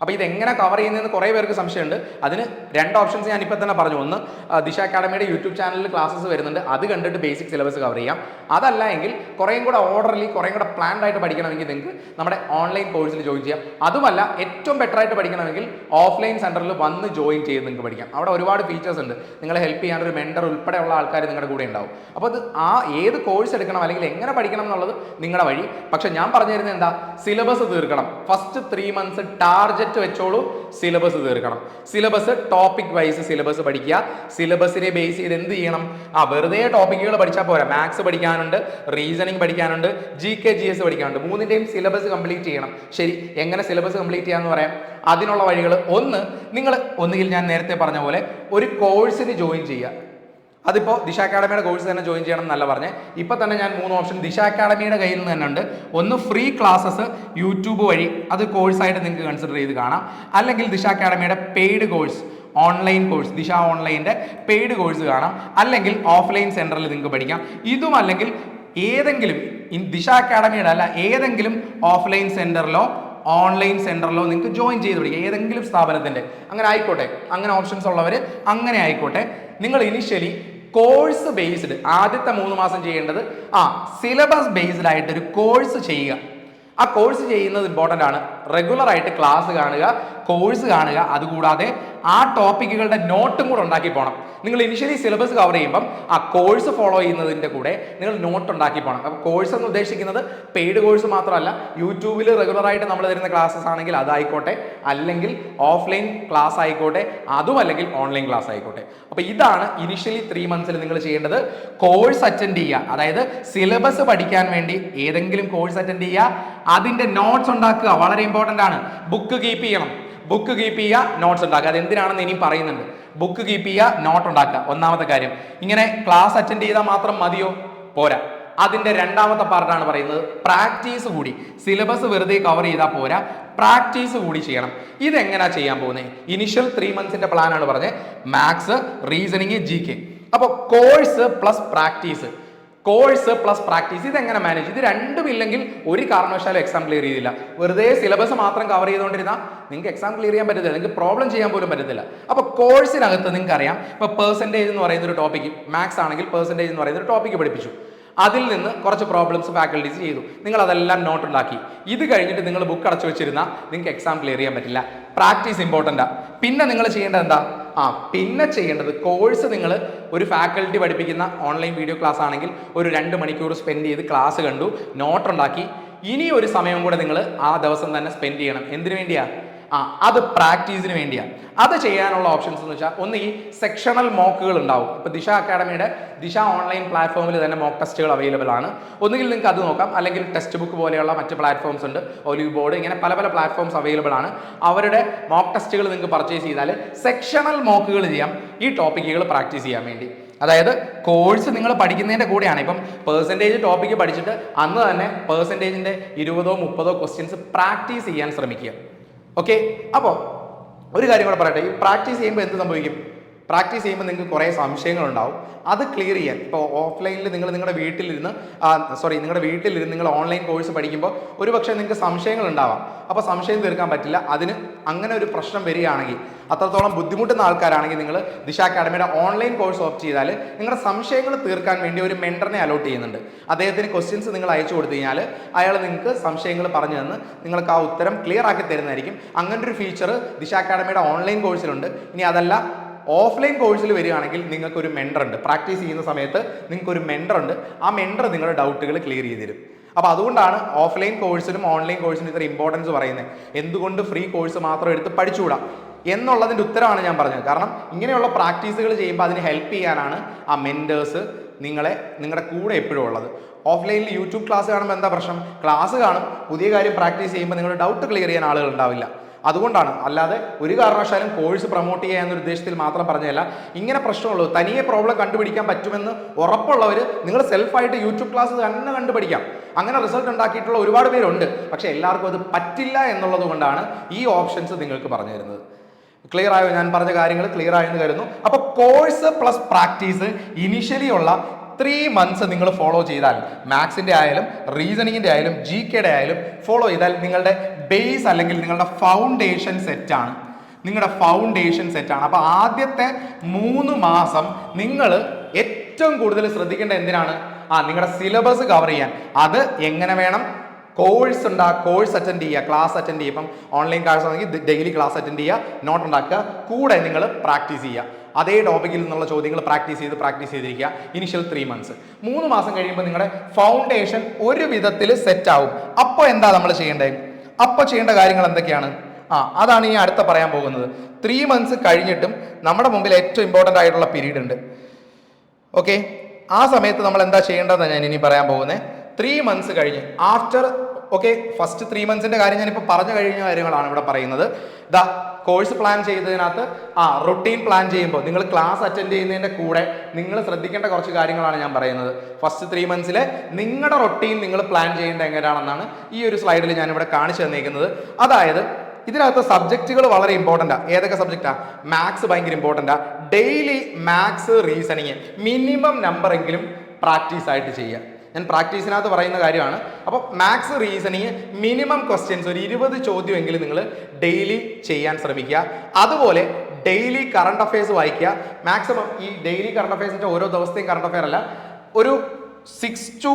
അപ്പോൾ ഇതെങ്ങനെ കവർ ചെയ്യുന്നതെന്ന് കുറേ പേർക്ക് സംശയമുണ്ട്. അതിന് 2 ഓപ്ഷൻസ് ഞാൻ ഇപ്പോൾ തന്നെ പറഞ്ഞു. ഒന്ന്, ദിശ അക്കാഡമിയുടെ യൂട്യൂബ് ചാനലിൽ ക്ലാസ്സസ് വരുന്നുണ്ട്, അത് കണ്ടിട്ട് ബേസിക് സിലബസ് കവർ ചെയ്യാം. അതല്ല എങ്കിൽ കുറേയും കൂടെ ഓർഡർലി, കുറേയും കൂടെ പ്ലാൻഡ് ആയിട്ട് പഠിക്കണമെങ്കിൽ നിങ്ങൾക്ക് നമ്മുടെ ഓൺലൈൻ കോഴ്സിൽ ജോയിൻ ചെയ്യാം. അതുമല്ല, ഏറ്റവും ബെറ്റർ ആയിട്ട് പഠിക്കണമെങ്കിൽ ഓഫ്ലൈൻ സെൻറ്ററിൽ വന്ന് ജോയിൻ ചെയ്ത് നിങ്ങൾക്ക് പഠിക്കാം. അവിടെ ഒരുപാട് ഫീച്ചേഴ്സ് ഉണ്ട്. നിങ്ങളെ ഹെൽപ്പ് ചെയ്യാൻ ഒരു മെൻറ്റർ ഉൾപ്പെടെയുള്ള ആൾക്കാർ നിങ്ങളുടെ കൂടെ ഉണ്ടാവും. അപ്പോൾ അത് ഏത് കോഴ്സ് എടുക്കണം അല്ലെങ്കിൽ എങ്ങനെ പഠിക്കണം എന്നുള്ളത് നിങ്ങളുടെ വഴി. പക്ഷെ ഞാൻ പറഞ്ഞു തരുന്നത് എന്താ, സിലബസ് തീർക്കണം. ഫസ്റ്റ് 3 മന്ത്സ് ടാർജറ്റ് വെച്ചോളൂ, സിലബസ് തീർക്കണം. സിലബസ് ടോപ്പിക് വൈസ് സിലബസ് പഠിക്കുക. സിലബസിനെ ബേസ് ചെയ്ത് എന്ത് ചെയ്യണം, വെറുതെ ടോപ്പിക്കുകൾ പഠിച്ചാൽ പോരാ. മാത്സ് പഠിക്കാനുണ്ട്, റീസണിങ് പഠിക്കാനുണ്ട്, GK GS പഠിക്കാനുണ്ട്. 3ന്റെയും സിലബസ് കംപ്ലീറ്റ് ചെയ്യണം. ശരി, എങ്ങനെ സിലബസ് കംപ്ലീറ്റ് ചെയ്യാന്ന് പറയാം. അതിനുള്ള വഴികൾ, ഒന്ന്, നിങ്ങൾ ഒന്നുകിൽ ഞാൻ നേരത്തെ പറഞ്ഞ പോലെ ഒരു കോഴ്സിന് ജോയിൻ ചെയ്യുക. അതിപ്പോൾ ദിശ അക്കാഡമിയുടെ കോഴ്സ് തന്നെ ജോയിൻ ചെയ്യണം എന്നല്ല പറഞ്ഞേ. ഇപ്പം തന്നെ ഞാൻ 3 ഓപ്ഷൻ ദിശ അക്കാഡമിയുടെ കയ്യിൽ നിന്ന് തന്നെ ഉണ്ട്. ഒന്ന്, ഫ്രീ ക്ലാസ്സസ് യൂട്യൂബ് വഴി, അത് കോഴ്സായിട്ട് നിങ്ങൾക്ക് കൺസിഡർ ചെയ്ത് കാണാം. അല്ലെങ്കിൽ ദിശ അക്കാഡമിയുടെ പെയ്ഡ് കോഴ്സ്, ഓൺലൈൻ കോഴ്സ്, ദിശ ഓൺലൈൻ്റെ പെയ്ഡ് കോഴ്സ് കാണാം. അല്ലെങ്കിൽ ഓഫ്ലൈൻ സെൻറ്ററിൽ നിങ്ങൾക്ക് പഠിക്കാം. ഇതും അല്ലെങ്കിൽ ഏതെങ്കിലും ദിശ അക്കാഡമിയുടെ അല്ല ഏതെങ്കിലും ഓഫ്ലൈൻ സെൻറ്ററിലോ ഓൺലൈൻ സെൻറ്ററിലോ നിങ്ങൾക്ക് ജോയിൻ ചെയ്ത് പഠിക്കുക. ഏതെങ്കിലും സ്ഥാപനത്തിൻ്റെ, അങ്ങനെ ആയിക്കോട്ടെ. അങ്ങനെ ഓപ്ഷൻസ് ഉള്ളവർ അങ്ങനെ ആയിക്കോട്ടെ. നിങ്ങൾ ഇനിഷ്യലി കോഴ്സ് ബേസ്ഡ് ആദ്യത്തെ 3 മാസം ചെയ്യേണ്ടത് സിലബസ് ബേസ്ഡ് ആയിട്ടൊരു കോഴ്സ് ചെയ്യുക. ആ കോഴ്സ് ചെയ്യുന്നത് ഇമ്പോർട്ടൻ്റ് ആണ്. റെഗുലർ ആയിട്ട് ക്ലാസ് കാണുക, കോഴ്സ് കാണുക. അതുകൂടാതെ ആ ടോപ്പിക്കുകളുടെ നോട്ടും കൂടെ ഉണ്ടാക്കി പോകണം. നിങ്ങൾ ഇനിഷ്യലി സിലബസ് കവർ ചെയ്യുമ്പം ആ കോഴ്സ് ഫോളോ ചെയ്യുന്നതിൻ്റെ കൂടെ നിങ്ങൾ നോട്ട് ഉണ്ടാക്കി പോകണം. അപ്പോൾ കോഴ്സ് എന്ന് ഉദ്ദേശിക്കുന്നത് പെയ്ഡ് കോഴ്സ് മാത്രമല്ല, യൂട്യൂബിൽ റെഗുലറായിട്ട് നമ്മൾ തരുന്ന ക്ലാസ്സസ് ആണെങ്കിൽ അതായിക്കോട്ടെ, അല്ലെങ്കിൽ ഓഫ്ലൈൻ ക്ലാസ് ആയിക്കോട്ടെ, അതും അല്ലെങ്കിൽ ഓൺലൈൻ ക്ലാസ് ആയിക്കോട്ടെ. അപ്പോൾ ഇതാണ് ഇനിഷ്യലി 3 മന്ത്സിൽ നിങ്ങൾ ചെയ്യേണ്ടത്. കോഴ്സ് അറ്റൻഡ് ചെയ്യുക, അതായത് സിലബസ് പഠിക്കാൻ വേണ്ടി ഏതെങ്കിലും കോഴ്സ് അറ്റൻഡ് ചെയ്യുക. അതിൻ്റെ നോട്ട്സ് ഉണ്ടാക്കുക, വളരെ ഇമ്പോർട്ടൻ്റ് ആണ്. ബുക്ക് കീപ്പ് ചെയ്യണം. ബുക്ക് കീപ്പ് ചെയ്യുക, നോട്ട്സ് ഉണ്ടാക്കുക. അത് എന്തിനാണെന്ന് ഇനിയും പറയുന്നുണ്ട്. ബുക്ക് കീപ്പ് ചെയ്യുക, നോട്ട് ഉണ്ടാക്കുക, ഒന്നാമത്തെ കാര്യം. ഇങ്ങനെ ക്ലാസ് അറ്റൻഡ് ചെയ്താൽ മാത്രം മതിയോ? പോരാ. അതിൻ്റെ 2ാമത്തെ പാർട്ടാണ് പറയുന്നത് പ്രാക്ടീസ് കൂടി. സിലബസ് വെറുതെ കവർ ചെയ്താൽ പോരാ, പ്രാക്ടീസ് കൂടി ചെയ്യണം. ഇതെങ്ങനെയാ ചെയ്യാൻ പോകുന്നത്? ഇനിഷ്യൽ 3 മന്ത്സിന്റെ പ്ലാനാണ് പറഞ്ഞത്. Maths, reasoning, GK. അപ്പോൾ കോഴ്സ് പ്ലസ് പ്രാക്ടീസ്, ഇതെങ്ങനെ മാനേജ്? ഇത് രണ്ടും ഇല്ലെങ്കിൽ ഒരു കാരണവശാലും എക്സാം ക്ലിയർ ചെയ്തില്ല. വെറുതെ സിലബസ് മാത്രം കവർ ചെയ്തുകൊണ്ടിരുന്നാൽ നിങ്ങൾക്ക് എക്സാം ക്ലിയർ ചെയ്യാൻ പറ്റത്തില്ല, നിങ്ങൾക്ക് പ്രോബ്ലം ചെയ്യാൻ പോലും പറ്റത്തില്ല. അപ്പോൾ കോഴ്സിനകത്ത് നിങ്ങൾക്ക് അറിയാം, ഇപ്പോൾ പെർസെൻറ്റേജ് എന്ന് പറയുന്ന ഒരു ടോപ്പിക്ക്, മാത്സ് ആണെങ്കിൽ പെർസെൻറ്റേജ് എന്ന് പറയുന്ന ഒരു ടോപ്പിക്ക് പഠിപ്പിച്ചു. അതിൽ നിന്ന് കുറച്ച് പ്രോബ്ലംസ് ഫാക്കൽറ്റീസ് ചെയ്തു, നിങ്ങൾ അതെല്ലാം നോട്ട് ഉണ്ടാക്കി. ഇത് കഴിഞ്ഞിട്ട് നിങ്ങൾ ബുക്ക് അടച്ചു വെച്ചിരുന്നാൽ നിങ്ങൾക്ക് എക്സാം ക്ലിയർ ചെയ്യാൻ പറ്റില്ല. പ്രാക്ടീസ് ഇമ്പോർട്ടൻ്റാ. പിന്നെ നിങ്ങൾ ചെയ്യേണ്ടത് എന്താ? പിന്നെ ചെയ്യേണ്ടത് കോഴ്സ് നിങ്ങൾ ഒരു ഫാക്കൽറ്റി പഠിപ്പിക്കുന്ന ഓൺലൈൻ വീഡിയോ ക്ലാസ് ആണെങ്കിൽ ഒരു 2 മണിക്കൂർ സ്പെൻഡ് ചെയ്ത് ക്ലാസ് കണ്ടു, നോട്ട് ഉണ്ടാക്കി. ഇനി ഒരു സമയം കൂടെ നിങ്ങൾ ആ ദിവസം തന്നെ സ്പെൻഡ് ചെയ്യണം. എന്തിനു വേണ്ടിയാ? അത് പ്രാക്ടീസിന് വേണ്ടിയാണ്. അത് ചെയ്യാനുള്ള ഓപ്ഷൻസ് എന്ന് വെച്ചാൽ, ഒന്ന്, ഈ സെക്ഷണൽ മോക്കുകൾ ഉണ്ടാവും. ഇപ്പോൾ ദിശ അക്കാഡമിയുടെ ദിശ ഓൺലൈൻ പ്ലാറ്റ്ഫോമിൽ തന്നെ മോക്ക് ടെസ്റ്റുകൾ അവൈലബിൾ ആണ്. ഒന്നുകിൽ നിങ്ങൾക്ക് അത് നോക്കാം, അല്ലെങ്കിൽ ടെക്സ്റ്റ് ബുക്ക് പോലെയുള്ള മറ്റ് പ്ലാറ്റ്ഫോംസ് ഉണ്ട്, ഒലിവ് ബോർഡ്, ഇങ്ങനെ പല പ്ലാറ്റ്ഫോംസ് അവൈലബിൾ ആണ്. അവരുടെ മോക്ക് ടെസ്റ്റുകൾ നിങ്ങൾക്ക് പർച്ചേസ് ചെയ്താൽ സെക്ഷണൽ മോക്കുകൾ ചെയ്യാം, ഈ ടോപ്പിക്കുകൾ പ്രാക്ടീസ് ചെയ്യാൻ വേണ്ടി. അതായത് കോഴ്സ് നിങ്ങൾ പഠിക്കുന്നതിൻ്റെ കൂടെയാണ്. ഇപ്പം പെർസെൻറ്റേജ് ടോപ്പിക്ക് പഠിച്ചിട്ട് അന്ന് തന്നെ പെർസെൻറ്റേജിൻ്റെ 20-30 ക്വസ്റ്റ്യൻസ് പ്രാക്ടീസ് ചെയ്യാൻ ശ്രമിക്കുക. ഓക്കെ, അപ്പോൾ ഒരു കാര്യം കൂടെ പറയട്ടെ, ഈ പ്രാക്ടീസ് ചെയ്യുമ്പോൾ എന്ത് സംഭവിക്കും? പ്രാക്ടീസ് ചെയ്യുമ്പോൾ നിങ്ങൾക്ക് കുറേ സംശയങ്ങളുണ്ടാവും. അത് ക്ലിയർ ചെയ്യാൻ ഇപ്പോൾ ഓഫ്ലൈനിൽ നിങ്ങളുടെ വീട്ടിലിരുന്ന് നിങ്ങളുടെ വീട്ടിലിരുന്ന് നിങ്ങൾ ഓൺലൈൻ കോഴ്സ് പഠിക്കുമ്പോൾ ഒരു പക്ഷേ നിങ്ങൾക്ക് സംശയങ്ങൾ ഉണ്ടാവാം. അപ്പോൾ സംശയം തീർക്കാൻ പറ്റില്ല. അതിന് അങ്ങനെ ഒരു പ്രശ്നം വരികയാണെങ്കിൽ, അത്രത്തോളം ബുദ്ധിമുട്ടുന്ന ആൾക്കാരാണെങ്കിൽ നിങ്ങൾ ദിശ അക്കാഡമിയുടെ ഓൺലൈൻ കോഴ്സ് ഓപ്റ്റ് ചെയ്താൽ നിങ്ങളുടെ സംശയങ്ങൾ തീർക്കാൻ വേണ്ടി ഒരു മെൻറ്ററിനെ അലോട്ട് ചെയ്യുന്നുണ്ട്. അദ്ദേഹത്തിന് ക്വസ്റ്റ്യൻസ് നിങ്ങൾ അയച്ചു കൊടുത്തു കഴിഞ്ഞാൽ അയാൾ നിങ്ങൾക്ക് സംശയങ്ങൾ പറഞ്ഞു തന്ന് നിങ്ങൾക്ക് ആ ഉത്തരം ക്ലിയർ ആക്കി തരുന്നതായിരിക്കും. അങ്ങനെ ഒരു ഫീച്ചർ ദിശ അക്കാഡമിയുടെ ഓൺലൈൻ കോഴ്സിലുണ്ട്. ഇനി അതല്ല, ഓഫ്ലൈൻ കോഴ്സിൽ വരികയാണെങ്കിൽ നിങ്ങൾക്കൊരു മെൻറ്റർ ഉണ്ട്. പ്രാക്ടീസ് ചെയ്യുന്ന സമയത്ത് നിങ്ങൾക്കൊരു മെൻറ്റർ ഉണ്ട്. ആ മെൻറ്റർ നിങ്ങളുടെ ഡൗട്ടുകൾ ക്ലിയർ ചെയ്ത് തരും. അപ്പോൾ അതുകൊണ്ടാണ് ഓഫ്ലൈൻ കോഴ്സിനും ഓൺലൈൻ കോഴ്സിനും ഇത്ര ഇമ്പോർട്ടൻസ് പറയുന്നത്. എന്തുകൊണ്ട് ഫ്രീ കോഴ്സ് മാത്രം എടുത്ത് പഠിച്ചുകൂടാ എന്നുള്ളതിൻ്റെ ഉത്തരമാണ് ഞാൻ പറഞ്ഞത്. കാരണം ഇങ്ങനെയുള്ള പ്രാക്ടീസുകൾ ചെയ്യുമ്പോൾ അതിന് ഹെൽപ്പ് ചെയ്യാനാണ് ആ മെൻറ്റേഴ്സ് നിങ്ങളുടെ കൂടെ എപ്പോഴും ഉള്ളത്. ഓഫ്ലൈനിൽ യൂട്യൂബ് ക്ലാസ് കാണുമ്പോൾ എന്താ പ്രശ്നം? ക്ലാസ് കാണും, പുതിയ കാര്യം പ്രാക്ടീസ് ചെയ്യുമ്പോൾ നിങ്ങളുടെ ഡൗട്ട് ക്ലിയർ ചെയ്യാൻ ആളുകൾ ഉണ്ടാവില്ല. അതുകൊണ്ടാണ്, അല്ലാതെ ഒരു കാരണവശാലും കോഴ്സ് പ്രൊമോട്ട് ചെയ്യുക എന്നൊരു ഉദ്ദേശത്തിൽ മാത്രം പറഞ്ഞതല്ല. ഇങ്ങനെ പ്രശ്നമുള്ളൂ, തനിയെ പ്രോബ്ലം കണ്ടുപിടിക്കാൻ പറ്റുമെന്ന് ഉറപ്പുള്ളവർ നിങ്ങൾ സെൽഫായിട്ട് യൂട്യൂബ് ക്ലാസ് തന്നെ കണ്ടുപിടിക്കാം. അങ്ങനെ റിസൾട്ട് ഉണ്ടാക്കിയിട്ടുള്ള ഒരുപാട് പേരുണ്ട്. പക്ഷേ എല്ലാവർക്കും അത് പറ്റില്ല എന്നുള്ളത് കൊണ്ടാണ് ഈ ഓപ്ഷൻസ് നിങ്ങൾക്ക് പറഞ്ഞു തരുന്നത്. ക്ലിയർ ആയോ? ഞാൻ പറഞ്ഞ കാര്യങ്ങൾ ക്ലിയർ ആയെന്ന് കരുതുന്നു. അപ്പോൾ കോഴ്സ് പ്ലസ് പ്രാക്ടീസ് ഇനിഷ്യലി ഉള്ള 3 months നിങ്ങൾ ഫോളോ ചെയ്താൽ, മാത്സിൻ്റെ ആയാലും റീസണിങ്ങിൻ്റെ ആയാലും GK ആയാലും ഫോളോ ചെയ്താൽ നിങ്ങളുടെ ബേസ് അല്ലെങ്കിൽ നിങ്ങളുടെ ഫൗണ്ടേഷൻ സെറ്റാണ്. അപ്പോൾ ആദ്യത്തെ 3 മാസം നിങ്ങൾ ഏറ്റവും കൂടുതൽ ശ്രദ്ധിക്കേണ്ട എന്തിനാണ്? നിങ്ങളുടെ സിലബസ് കവർ ചെയ്യാൻ. അത് എങ്ങനെ വേണം? കോഴ്സ് അറ്റൻഡ് ചെയ്യുക, ക്ലാസ് അറ്റൻഡ് ചെയ്യുക. ഇപ്പം ഓൺലൈൻ ക്ലാസ് ആണെങ്കിൽ ഡെയിലി ക്ലാസ് അറ്റൻഡ് ചെയ്യുക, നോട്ട് ഉണ്ടാക്കുക, കൂടെ നിങ്ങൾ പ്രാക്ടീസ് ചെയ്യുക. അതേ ടോപ്പിക്കിൽ നിന്നുള്ള ചോദ്യങ്ങൾ പ്രാക്ടീസ് ചെയ്തിരിക്കുക. Initial 3 months. 3 മാസം കഴിയുമ്പോൾ നിങ്ങളുടെ ഫൗണ്ടേഷൻ ഒരു വിധത്തിൽ സെറ്റ് ആവും. അപ്പോൾ എന്താ നമ്മൾ ചെയ്യേണ്ടത്? അപ്പോൾ ചെയ്യേണ്ട കാര്യങ്ങൾ എന്തൊക്കെയാണ്? അതാണ് ഈ അടുത്ത പറയാൻ പോകുന്നത്. 3 months കഴിഞ്ഞിട്ടും നമ്മുടെ മുമ്പിൽ ഏറ്റവും ഇമ്പോർട്ടൻ്റ് ആയിട്ടുള്ള പീരീഡ് ഉണ്ട്. ഓക്കെ, ആ സമയത്ത് നമ്മൾ എന്താ ചെയ്യേണ്ടതെന്ന് ഞാൻ ഇനി പറയാൻ പോകുന്നത്. 3 months കഴിഞ്ഞ് ഫസ്റ്റ് 3 monthsന്റെ കാര്യം ഞാനിപ്പോൾ പറഞ്ഞു കഴിഞ്ഞ കാര്യങ്ങളാണ് ഇവിടെ പറയുന്നത്. കോഴ്സ് പ്ലാൻ ചെയ്തതിനകത്ത് റൊട്ടീൻ പ്ലാൻ ചെയ്യുമ്പോൾ നിങ്ങൾ ക്ലാസ് അറ്റൻഡ് ചെയ്യുന്നതിൻ്റെ കൂടെ നിങ്ങൾ ശ്രദ്ധിക്കേണ്ട കുറച്ച് കാര്യങ്ങളാണ് ഞാൻ പറയുന്നത്. ഫസ്റ്റ് 3 monthsലെ നിങ്ങളുടെ റൊട്ടീൻ നിങ്ങൾ പ്ലാൻ ചെയ്യേണ്ടത് എങ്ങനെയാണെന്നാണ് ഈ ഒരു സ്ലൈഡിൽ ഞാനിവിടെ കാണിച്ചു തന്നിരിക്കുന്നത്. അതായത് ഇതിനകത്ത് സബ്ജക്റ്റുകൾ വളരെ ഇമ്പോർട്ടൻ്റാ. ഏതൊക്കെ സബ്ജക്റ്റാ? മാത്സ് ഭയങ്കര ഇമ്പോർട്ടൻ്റാ. ഡെയിലി മാത്സ് റീസണിങ് മിനിമം നമ്പറെങ്കിലും പ്രാക്ടീസ് ആയിട്ട് ചെയ്യുക. ഞാൻ പ്രാക്ടീസിനകത്ത് പറയുന്ന കാര്യമാണ്. അപ്പോൾ മാത്സ് റീസണിങ് മിനിമം ക്വസ്റ്റ്യൻസ് ഒരു 20 ചോദ്യമെങ്കിലും നിങ്ങൾ ഡെയിലി ചെയ്യാൻ ശ്രമിക്കുക. അതുപോലെ ഡെയിലി കറണ്ട് അഫയേഴ്സ് വായിക്കുക. മാക്സിമം ഈ ഡെയിലി കറണ്ട് അഫയേഴ്സിൻ്റെ ഓരോ ദിവസത്തെയും കറണ്ട് അഫയർ അല്ല, ഒരു 6 to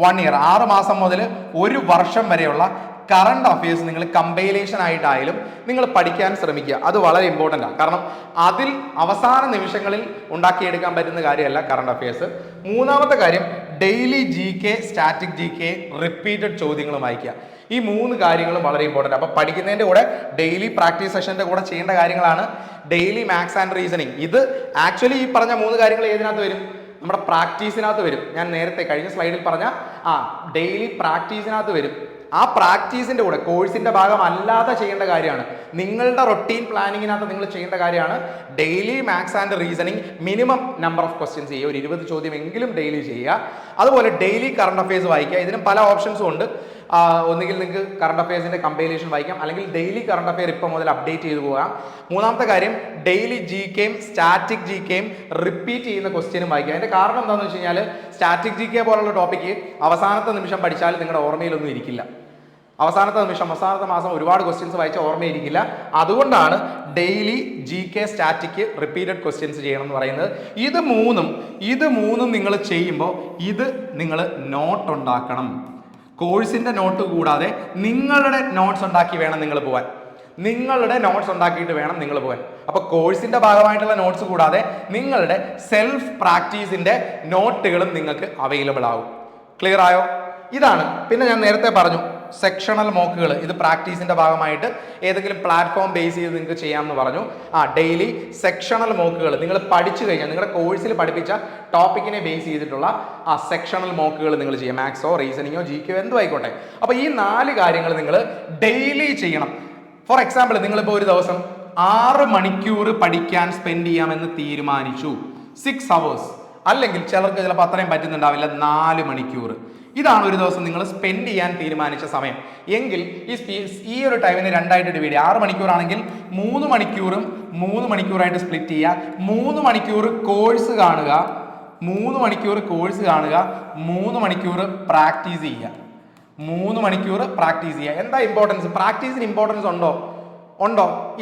1 year 6 മാസം മുതൽ 1 വർഷം വരെയുള്ള കറണ്ട് അഫയേഴ്സ് നിങ്ങൾ കമ്പൈലേഷൻ ആയിട്ടായാലും നിങ്ങൾ പഠിക്കാൻ ശ്രമിക്കുക. അത് വളരെ ഇമ്പോർട്ടൻ്റ് ആണ്. കാരണം അതിൽ അവസാന നിമിഷങ്ങളിൽ ഉണ്ടാക്കിയെടുക്കാൻ പറ്റുന്ന കാര്യമല്ല കറണ്ട് അഫയേഴ്സ്. മൂന്നാമത്തെ കാര്യം, daily GK, static GK, repeated ചോദ്യങ്ങൾ വായിക്കുക. ഈ 3 കാര്യങ്ങളും വളരെ ഇമ്പോർട്ടൻ്റ്. അപ്പോൾ പഠിക്കുന്നതിൻ്റെ കൂടെ ഡെയിലി പ്രാക്ടീസ് സെഷൻ്റെ കൂടെ ചെയ്യേണ്ട കാര്യങ്ങളാണ് ഡെയിലി മാത്സ് ആൻഡ് റീസണിങ്. ഇത് ആക്ച്വലി ഈ പറഞ്ഞ 3 കാര്യങ്ങൾ ഏതിനകത്ത് വരും? നമ്മുടെ പ്രാക്ടീസിനകത്ത് വരും. ഞാൻ നേരത്തെ കഴിഞ്ഞ സ്ലൈഡിൽ പറഞ്ഞ ഡെയിലി പ്രാക്ടീസിനകത്ത് വരും. ആ പ്രാക്ടീസിൻ്റെ കൂടെ കോഴ്സിൻ്റെ ഭാഗം അല്ലാതെ ചെയ്യേണ്ട കാര്യമാണ്. നിങ്ങളുടെ റൊട്ടീൻ പ്ലാനിങ്ങിനകത്ത് നിങ്ങൾ ചെയ്യേണ്ട കാര്യമാണ് daily maths and reasoning minimum number of questions ചെയ്യുക. ഒരു 20 ചോദ്യം എങ്കിലും ഡെയിലി ചെയ്യുക. അതുപോലെ ഡെയിലി കറണ്ട് അഫയേഴ്സ് വായിക്കുക. ഇതിനും പല ഓപ്ഷൻസും ഉണ്ട്. ഒന്നുകിൽ നിങ്ങൾക്ക് കറണ്ട് അഫയേഴ്സിൻ്റെ കമ്പൈലേഷൻ വായിക്കാം, അല്ലെങ്കിൽ ഡെയിലി കറണ്ട് അഫയർ ഇപ്പോൾ മുതൽ അപ്ഡേറ്റ് ചെയ്തു പോകാം. മൂന്നാമത്തെ കാര്യം, ഡെയിലി GKയും സ്റ്റാറ്റിക് GKയും റിപ്പീറ്റ് ചെയ്യുന്ന ക്വസ്റ്റ്യനും വായിക്കുക. അതിൻ്റെ കാരണം എന്താണെന്ന് വെച്ച് കഴിഞ്ഞാൽ സ്റ്റാറ്റിക് GK പോലുള്ള ടോപ്പിക്ക് അവസാനത്തെ നിമിഷം പഠിച്ചാൽ നിങ്ങളുടെ ഓർമ്മയിലൊന്നും ഇരിക്കില്ല. അവസാനത്തെ മാസം ഒരുപാട് ക്വസ്റ്റ്യൻസ് വായിച്ച ഓർമ്മയിരിക്കില്ല. അതുകൊണ്ടാണ് daily GK, static repeated questions ചെയ്യണം എന്ന് പറയുന്നത്. ഇത് മൂന്നും നിങ്ങൾ ചെയ്യുമ്പോൾ നിങ്ങൾ നോട്ട് ഉണ്ടാക്കണം. കോഴ്സിൻ്റെ നോട്ട് കൂടാതെ നിങ്ങളുടെ നോട്ട്സ് ഉണ്ടാക്കി വേണം നിങ്ങൾ പോകാൻ. അപ്പോൾ കോഴ്സിൻ്റെ ഭാഗമായിട്ടുള്ള നോട്ട്സ് കൂടാതെ നിങ്ങളുടെ സെൽഫ് പ്രാക്ടീസിൻ്റെ നോട്ടുകളും നിങ്ങൾക്ക് അവൈലബിൾ ആവും. ക്ലിയർ ആയോ? ഇതാണ്. പിന്നെ ഞാൻ നേരത്തെ പറഞ്ഞു സെക്ഷണൽ മോക്കുകൾ. ഇത് പ്രാക്ടീസിൻ്റെ ഭാഗമായിട്ട് ഏതെങ്കിലും പ്ലാറ്റ്ഫോം ബേസ് ചെയ്ത് നിങ്ങൾക്ക് ചെയ്യാമെന്ന് പറഞ്ഞു. ഡെയിലി സെക്ഷണൽ മോക്കുകൾ നിങ്ങൾ പഠിച്ചു കഴിഞ്ഞാൽ നിങ്ങളുടെ കോഴ്സിൽ പഠിപ്പിച്ച ടോപ്പിക്കിനെ ബേസ് ചെയ്തിട്ടുള്ള സെക്ഷണൽ മോക്കുകൾ നിങ്ങൾ ചെയ്യുക. മാത്സോ റീസണിങ്ങോ GKയോ എന്തോ ആയിക്കോട്ടെ. അപ്പോൾ ഈ 4 കാര്യങ്ങൾ നിങ്ങൾ ഡെയിലി ചെയ്യണം. ഫോർ എക്സാമ്പിൾ, നിങ്ങളിപ്പോൾ ഒരു ദിവസം 6 മണിക്കൂർ പഠിക്കാൻ സ്പെൻഡ് ചെയ്യാമെന്ന് തീരുമാനിച്ചു. 6 hours. അല്ലെങ്കിൽ ചിലർക്ക് ചിലപ്പോൾ അത്രയും പറ്റുന്നുണ്ടാവില്ല 4 മണിക്കൂർ. ഇതാണ് ഒരു ദിവസം നിങ്ങൾ സ്പെൻഡ് ചെയ്യാൻ തീരുമാനിച്ച സമയം എങ്കിൽ ഈ ഒരു ടൈമിനെ രണ്ടായിട്ട് ഡിവൈഡ് ചെയ്യുക. 6 മണിക്കൂറാണെങ്കിൽ 3 മണിക്കൂറും 3 മണിക്കൂറായിട്ട് സ്പ്ലിറ്റ് ചെയ്യുക. 3 മണിക്കൂർ കോഴ്സ് കാണുക, 3 മണിക്കൂർ കോഴ്സ് കാണുക, 3 മണിക്കൂർ പ്രാക്ടീസ് ചെയ്യുക. 3 മണിക്കൂർ പ്രാക്ടീസ് ചെയ്യുക. എന്താ ഇമ്പോർട്ടൻസ്? പ്രാക്ടീസിന് ഇമ്പോർട്ടൻസ് ഉണ്ടോ?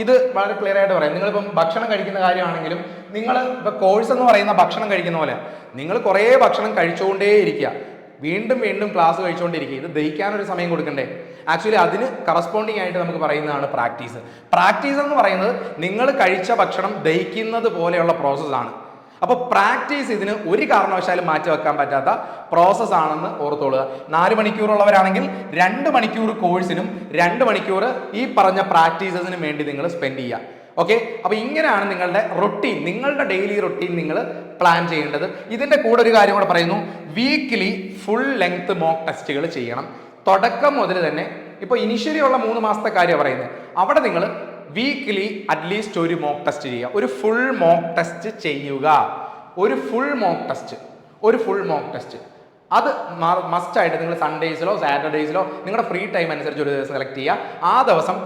ഇത് വളരെ ക്ലിയർ ആയിട്ട് പറയാം. നിങ്ങളിപ്പം ഭക്ഷണം കഴിക്കുന്ന കാര്യമാണെങ്കിലും നിങ്ങൾ ഇപ്പം കോഴ്സ് എന്ന് പറയുന്ന ഭക്ഷണം കഴിക്കുന്ന പോലെ നിങ്ങൾ കുറേ ഭക്ഷണം കഴിച്ചുകൊണ്ടേ ഇരിക്കുക, വീണ്ടും വീണ്ടും ക്ലാസ് കഴിച്ചുകൊണ്ടിരിക്കുക. ഇത് ദഹിക്കാനൊരു സമയം കൊടുക്കണ്ടേ? ആക്ച്വലി അതിന് കറസ്പോണ്ടിങ് ആയിട്ട് നമുക്ക് പറയുന്നതാണ് പ്രാക്ടീസ്. പ്രാക്ടീസ് എന്ന് പറയുന്നത് നിങ്ങൾ കഴിച്ച ഭക്ഷണം ദഹിക്കുന്നത് പോലെയുള്ള പ്രോസസ്സാണ്. അപ്പോൾ പ്രാക്ടീസ് ഇതിന് ഒരു കാരണവശാലും മാറ്റി വെക്കാൻ പറ്റാത്ത പ്രോസസ് ആണെന്ന് ഓർത്തോളുക. 4 മണിക്കൂറുള്ളവരാണെങ്കിൽ 2 മണിക്കൂർ കോഴ്സിനും 2 മണിക്കൂർ ഈ പറഞ്ഞ പ്രാക്ടീസസിനും വേണ്ടി നിങ്ങൾ സ്പെൻഡ് ചെയ്യുക. ഓക്കെ, അപ്പോൾ ഇങ്ങനെയാണ് നിങ്ങളുടെ റൊട്ടീൻ, നിങ്ങളുടെ ഡെയിലി റൊട്ടീൻ നിങ്ങൾ പ്ലാൻ ചെയ്യേണ്ടത്. ഇതിൻ്റെ കൂടെ ഒരു കാര്യം കൂടെ പറയുന്നു, വീക്ക്ലി ഫുൾ ലെങ്ത് മോക്ക് ടെസ്റ്റുകൾ ചെയ്യണം. തുടക്കം മുതൽ തന്നെ ഇപ്പോൾ ഇനിഷ്യലി ഉള്ള 3 മാസത്തെ കാര്യമാണ് പറയുന്നത്. അവിടെ നിങ്ങൾ വീക്ക്ലി അറ്റ്ലീസ്റ്റ് ഒരു മോക്ക് ടെസ്റ്റ് ചെയ്യുക, ഒരു ഫുൾ മോക്ക് ടെസ്റ്റ് ചെയ്യുക. ഒരു ഫുൾ മോക്ക് ടെസ്റ്റ് അത് മസ്റ്റായിട്ട് നിങ്ങൾ സൺഡേസിലോ സാറ്റർഡേസിലോ നിങ്ങളുടെ ഫ്രീ ടൈം അനുസരിച്ച് ഒരു ദിവസം സെലക്ട് ചെയ്യുക. ആ ദിവസം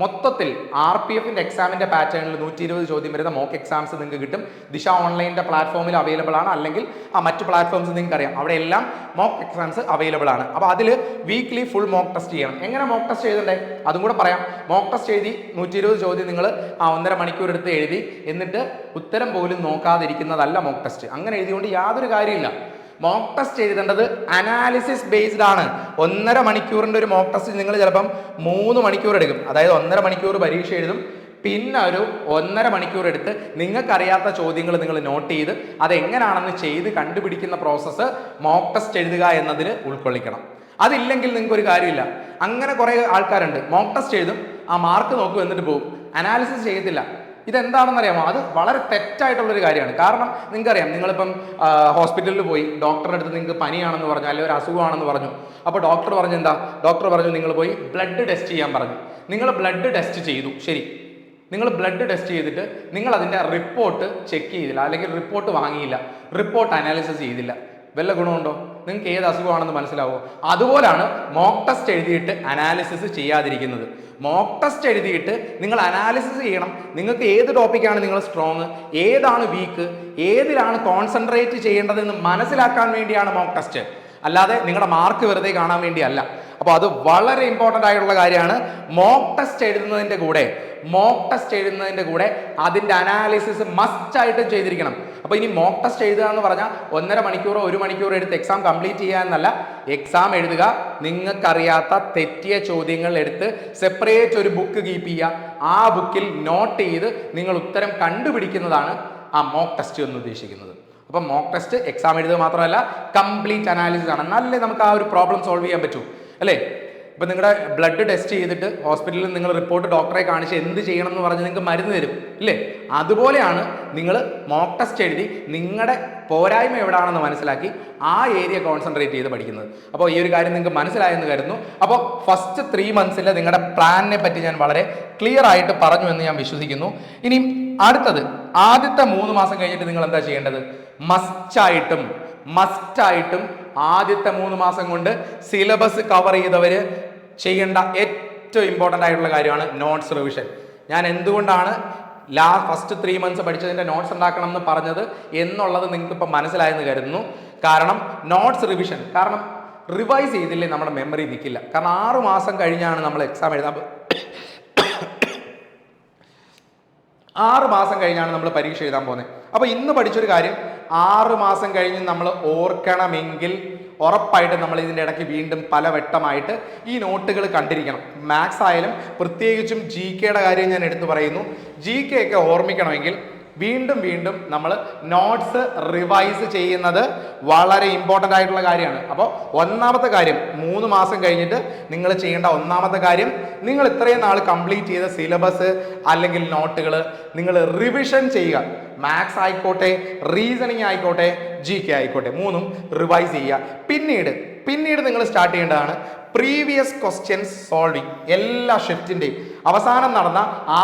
മൊത്തത്തിൽ RPF എക്സാമിൻ്റെ പാറ്റേണിൽ 120 ചോദ്യം വരുന്ന മോക്ക് എക്സാംസ് നിങ്ങൾക്ക് കിട്ടും. ദിശ ഓൺലൈൻ്റെ പ്ലാറ്റ്ഫോമിൽ അവൈലബിൾ ആണ്, അല്ലെങ്കിൽ മറ്റു പ്ലാറ്റ്ഫോംസ് നിങ്ങൾക്ക് അറിയാം, അവിടെ എല്ലാം മോക്ക് എക്സാംസ് അവൈലബിൾ ആണ്. അപ്പോൾ അതിൽ വീക്ക്ലി ഫുൾ മോക്ക് ടെസ്റ്റ് ചെയ്യണം. എങ്ങനെ മോക്ക് ടെസ്റ്റ് ചെയ്തിട്ടുണ്ടേ അതും കൂടെ പറയാം. മോക്ക് ടെസ്റ്റ് എഴുതി 120 ചോദ്യം നിങ്ങൾ 1.5 മണിക്കൂർ എടുത്ത് എഴുതി, എന്നിട്ട് ഉത്തരം പോലും നോക്കാതിരിക്കുന്നതല്ല മോക്ക് ടെസ്റ്റ്. അങ്ങനെ എഴുതിക്കൊണ്ട് യാതൊരു കാര്യമില്ല. മോക്ക് ടെസ്റ്റ് എഴുതേണ്ടത് അനാലിസിസ് ബേസ്ഡ് ആണ്. 1.5 മണിക്കൂറിൻ്റെ ഒരു മോക്ക് ടെസ്റ്റ് നിങ്ങൾ ചിലപ്പം 3 മണിക്കൂർ എടുക്കും. അതായത് 1.5 മണിക്കൂർ പരീക്ഷ എഴുതും, പിന്നെ ഒരു 1.5 മണിക്കൂർ എടുത്ത് നിങ്ങൾക്കറിയാത്ത ചോദ്യങ്ങൾ നിങ്ങൾ നോട്ട് ചെയ്ത് അതെങ്ങനെയാണെന്ന് ചെയ്ത് കണ്ടുപിടിക്കുന്ന പ്രോസസ്സ് മോക്ക് ടെസ്റ്റ് എഴുതുക എന്നതിൽ ഉൾക്കൊള്ളിക്കണം. അതില്ലെങ്കിൽ നിങ്ങൾക്ക് ഒരു കാര്യമില്ല. അങ്ങനെ കുറേ ആൾക്കാരുണ്ട്, മോക്ക് ടെസ്റ്റ് എഴുതും, ആ മാർക്ക് നോക്കും, എന്നിട്ട് പോകും, അനാലിസിസ് ചെയ്യത്തില്ല. ഇതെന്താണെന്ന് അറിയാമോ? അത് വളരെ തെറ്റായിട്ടുള്ളൊരു കാര്യമാണ്. കാരണം നിങ്ങൾക്കറിയാം, നിങ്ങളിപ്പം ഹോസ്പിറ്റലിൽ പോയി ഡോക്ടറുടെ അടുത്ത് നിങ്ങൾക്ക് പനിയാണെന്ന് പറഞ്ഞു, അല്ലെങ്കിൽ ഒരു അസുഖമാണെന്ന് പറഞ്ഞു. അപ്പോൾ ഡോക്ടർ പറഞ്ഞു എന്താ? ഡോക്ടർ പറഞ്ഞു നിങ്ങൾ പോയി ബ്ലഡ് ടെസ്റ്റ് ചെയ്യാൻ പറഞ്ഞു. നിങ്ങൾ ബ്ലഡ് ടെസ്റ്റ് ചെയ്തു, ശരി. നിങ്ങൾ ബ്ലഡ് ടെസ്റ്റ് ചെയ്തിട്ട് നിങ്ങൾ അതിൻ്റെ റിപ്പോർട്ട് ചെക്ക് ചെയ്തില്ല, അല്ലെങ്കിൽ റിപ്പോർട്ട് വാങ്ങിയില്ല, റിപ്പോർട്ട് അനാലിസിസ് ചെയ്തില്ല. വല്ല ഗുണമുണ്ടോ? നിങ്ങൾക്ക് ഏത് അസുഖമാണെന്ന് മനസ്സിലാവുമോ? അതുപോലാണ് മോക്ക് ടെസ്റ്റ് എഴുതിയിട്ട് അനാലിസിസ് ചെയ്യാതിരിക്കുന്നത്. മോക്ക് ടെസ്റ്റ് എഴുതിയിട്ട് നിങ്ങൾ അനാലിസിസ് ചെയ്യണം. നിങ്ങൾക്ക് ഏത് ടോപ്പിക്കാണ് നിങ്ങൾ സ്ട്രോങ്, ഏതാണ് വീക്ക്, ഏതിലാണ് കോൺസെൻട്രേറ്റ് ചെയ്യേണ്ടതെന്ന് മനസ്സിലാക്കാൻ വേണ്ടിയാണ് മോക്ക് ടെസ്റ്റ്, അല്ലാതെ നിങ്ങളുടെ മാർക്ക് വെറുതെ കാണാൻ വേണ്ടിയല്ല. അപ്പോൾ അത് വളരെ ഇമ്പോർട്ടൻ്റ് ആയിട്ടുള്ള കാര്യമാണ്. മോക്ക് ടെസ്റ്റ് എഴുതുന്നതിൻ്റെ കൂടെ അതിൻ്റെ അനാലിസിസ് മസ്റ്റായിട്ടും ചെയ്തിരിക്കണം. അപ്പോൾ ഇനി മോക്ക് ടെസ്റ്റ് എഴുതുക എന്ന് പറഞ്ഞാൽ 1.5 മണിക്കൂറോ 1 മണിക്കൂറോ എടുത്ത് എക്സാം കംപ്ലീറ്റ് ചെയ്യുക എന്നല്ല. എക്സാം എഴുതുക, നിങ്ങൾക്കറിയാത്ത തെറ്റിയ ചോദ്യങ്ങൾ എടുത്ത് സെപ്പറേറ്റ് ഒരു ബുക്ക് കീപ്പ് ചെയ്യുക, ആ ബുക്കിൽ നോട്ട് ചെയ്ത് നിങ്ങൾ ഉത്തരം കണ്ടുപിടിക്കുന്നതാണ് ആ മോക്ക് ടെസ്റ്റ് എന്ന് ഉദ്ദേശിക്കുന്നത്. അപ്പം മോക്ക് ടെസ്റ്റ് എക്സാം എഴുതുക മാത്രമല്ല, കംപ്ലീറ്റ് അനാലിസിസ് ആണ്. എന്നാലേ നമുക്ക് ആ ഒരു പ്രോബ്ലം സോൾവ് ചെയ്യാൻ പറ്റൂ, അല്ലേ? ഇപ്പം നിങ്ങളുടെ ബ്ലഡ് ടെസ്റ്റ് ചെയ്തിട്ട് ഹോസ്പിറ്റലിൽ നിങ്ങൾ റിപ്പോർട്ട് ഡോക്ടറെ കാണിച്ച് എന്ത് ചെയ്യണം എന്ന് പറഞ്ഞ് നിങ്ങൾക്ക് മരുന്ന് തരും, ഇല്ലേ? അതുപോലെയാണ് നിങ്ങൾ മോക്ക് ടെസ്റ്റ് എഴുതി നിങ്ങളുടെ പോരായ്മ എവിടെയാണെന്ന് മനസ്സിലാക്കി ആ ഏരിയ കോൺസെൻട്രേറ്റ് ചെയ്ത് പഠിക്കുന്നത്. അപ്പോൾ ഈ ഒരു കാര്യം നിങ്ങൾക്ക് മനസ്സിലായെന്ന് കരുതുന്നു. അപ്പോൾ ഫസ്റ്റ് 3 മന്ത്സിൽ നിങ്ങളുടെ പ്ലാനിനെ പറ്റി ഞാൻ വളരെ ക്ലിയർ ആയിട്ട് പറഞ്ഞു എന്ന് ഞാൻ വിശ്വസിക്കുന്നു. ഇനി അടുത്തത്, ആദ്യത്തെ 3 മാസം കഴിഞ്ഞിട്ട് നിങ്ങൾ എന്താ ചെയ്യേണ്ടത്? മസ്റ്റായിട്ടും ആദ്യത്തെ 3 മാസം കൊണ്ട് സിലബസ് കവർ ചെയ്തവർ ചെയ്യേണ്ട ഏറ്റവും ഇമ്പോർട്ടൻ്റ് ആയിട്ടുള്ള കാര്യമാണ് നോട്ട്സ് റിവിഷൻ. ഞാൻ എന്തുകൊണ്ടാണ് ഫസ്റ്റ് 3 മന്ത്സ് പഠിച്ചതിൻ്റെ നോട്ട്സ് ഉണ്ടാക്കണം എന്ന് പറഞ്ഞത് എന്നുള്ളത് നിങ്ങൾക്ക് ഇപ്പം മനസ്സിലായെന്ന് കരുതുന്നു. കാരണം നോട്ട്സ് റിവിഷൻ, കാരണം റിവൈസ് ചെയ്തില്ലേ നമ്മുടെ മെമ്മറി നിൽക്കില്ല. കാരണം 6 മാസം കഴിഞ്ഞാണ് നമ്മൾ എക്സാം എഴുതാൻ 6 മാസം കഴിഞ്ഞാണ് നമ്മൾ പരീക്ഷ എഴുതാൻ പോകുന്നത്. അപ്പോൾ ഇന്ന് പഠിച്ചൊരു കാര്യം 6 മാസം കഴിഞ്ഞ് നമ്മൾ ഓർക്കണമെങ്കിൽ ഉറപ്പായിട്ട് നമ്മൾ ഇതിൻ്റെ ഇടയ്ക്ക് വീണ്ടും പലവട്ടമായിട്ട് ഈ നോട്ടുകൾ കണ്ടിരിക്കണം. മാത്സ് ആയാലും പ്രത്യേകിച്ചും GK കാര്യം ഞാൻ എടുത്തു പറയുന്നു. GK ഒക്കെ ഓർമ്മിക്കണമെങ്കിൽ വീണ്ടും നമ്മൾ നോട്ട്സ് റിവൈസ് ചെയ്യുന്നത് വളരെ ഇമ്പോർട്ടൻ്റ് ആയിട്ടുള്ള കാര്യമാണ്. അപ്പോൾ ഒന്നാമത്തെ കാര്യം, 3 മാസം കഴിഞ്ഞിട്ട് നിങ്ങൾ ചെയ്യേണ്ട ഒന്നാമത്തെ കാര്യം, നിങ്ങൾ ഇത്രയും നാൾ കംപ്ലീറ്റ് ചെയ്ത സിലബസ് അല്ലെങ്കിൽ നോട്ടുകൾ നിങ്ങൾ റിവിഷൻ ചെയ്യുക. മാത്സ് ആയിക്കോട്ടെ, റീസണിങ് ആയിക്കോട്ടെ, GK ആയിക്കോട്ടെ, 3ഉം റിവൈസ് ചെയ്യുക. പിന്നീട് നിങ്ങൾ സ്റ്റാർട്ട് ചെയ്യേണ്ടതാണ് പ്രീവിയസ് ക്വസ്റ്റ്യൻസ് സോൾവിങ്. എല്ലാ ഷിഫ്റ്റിൻ്റെയും അവസാനം നടന്ന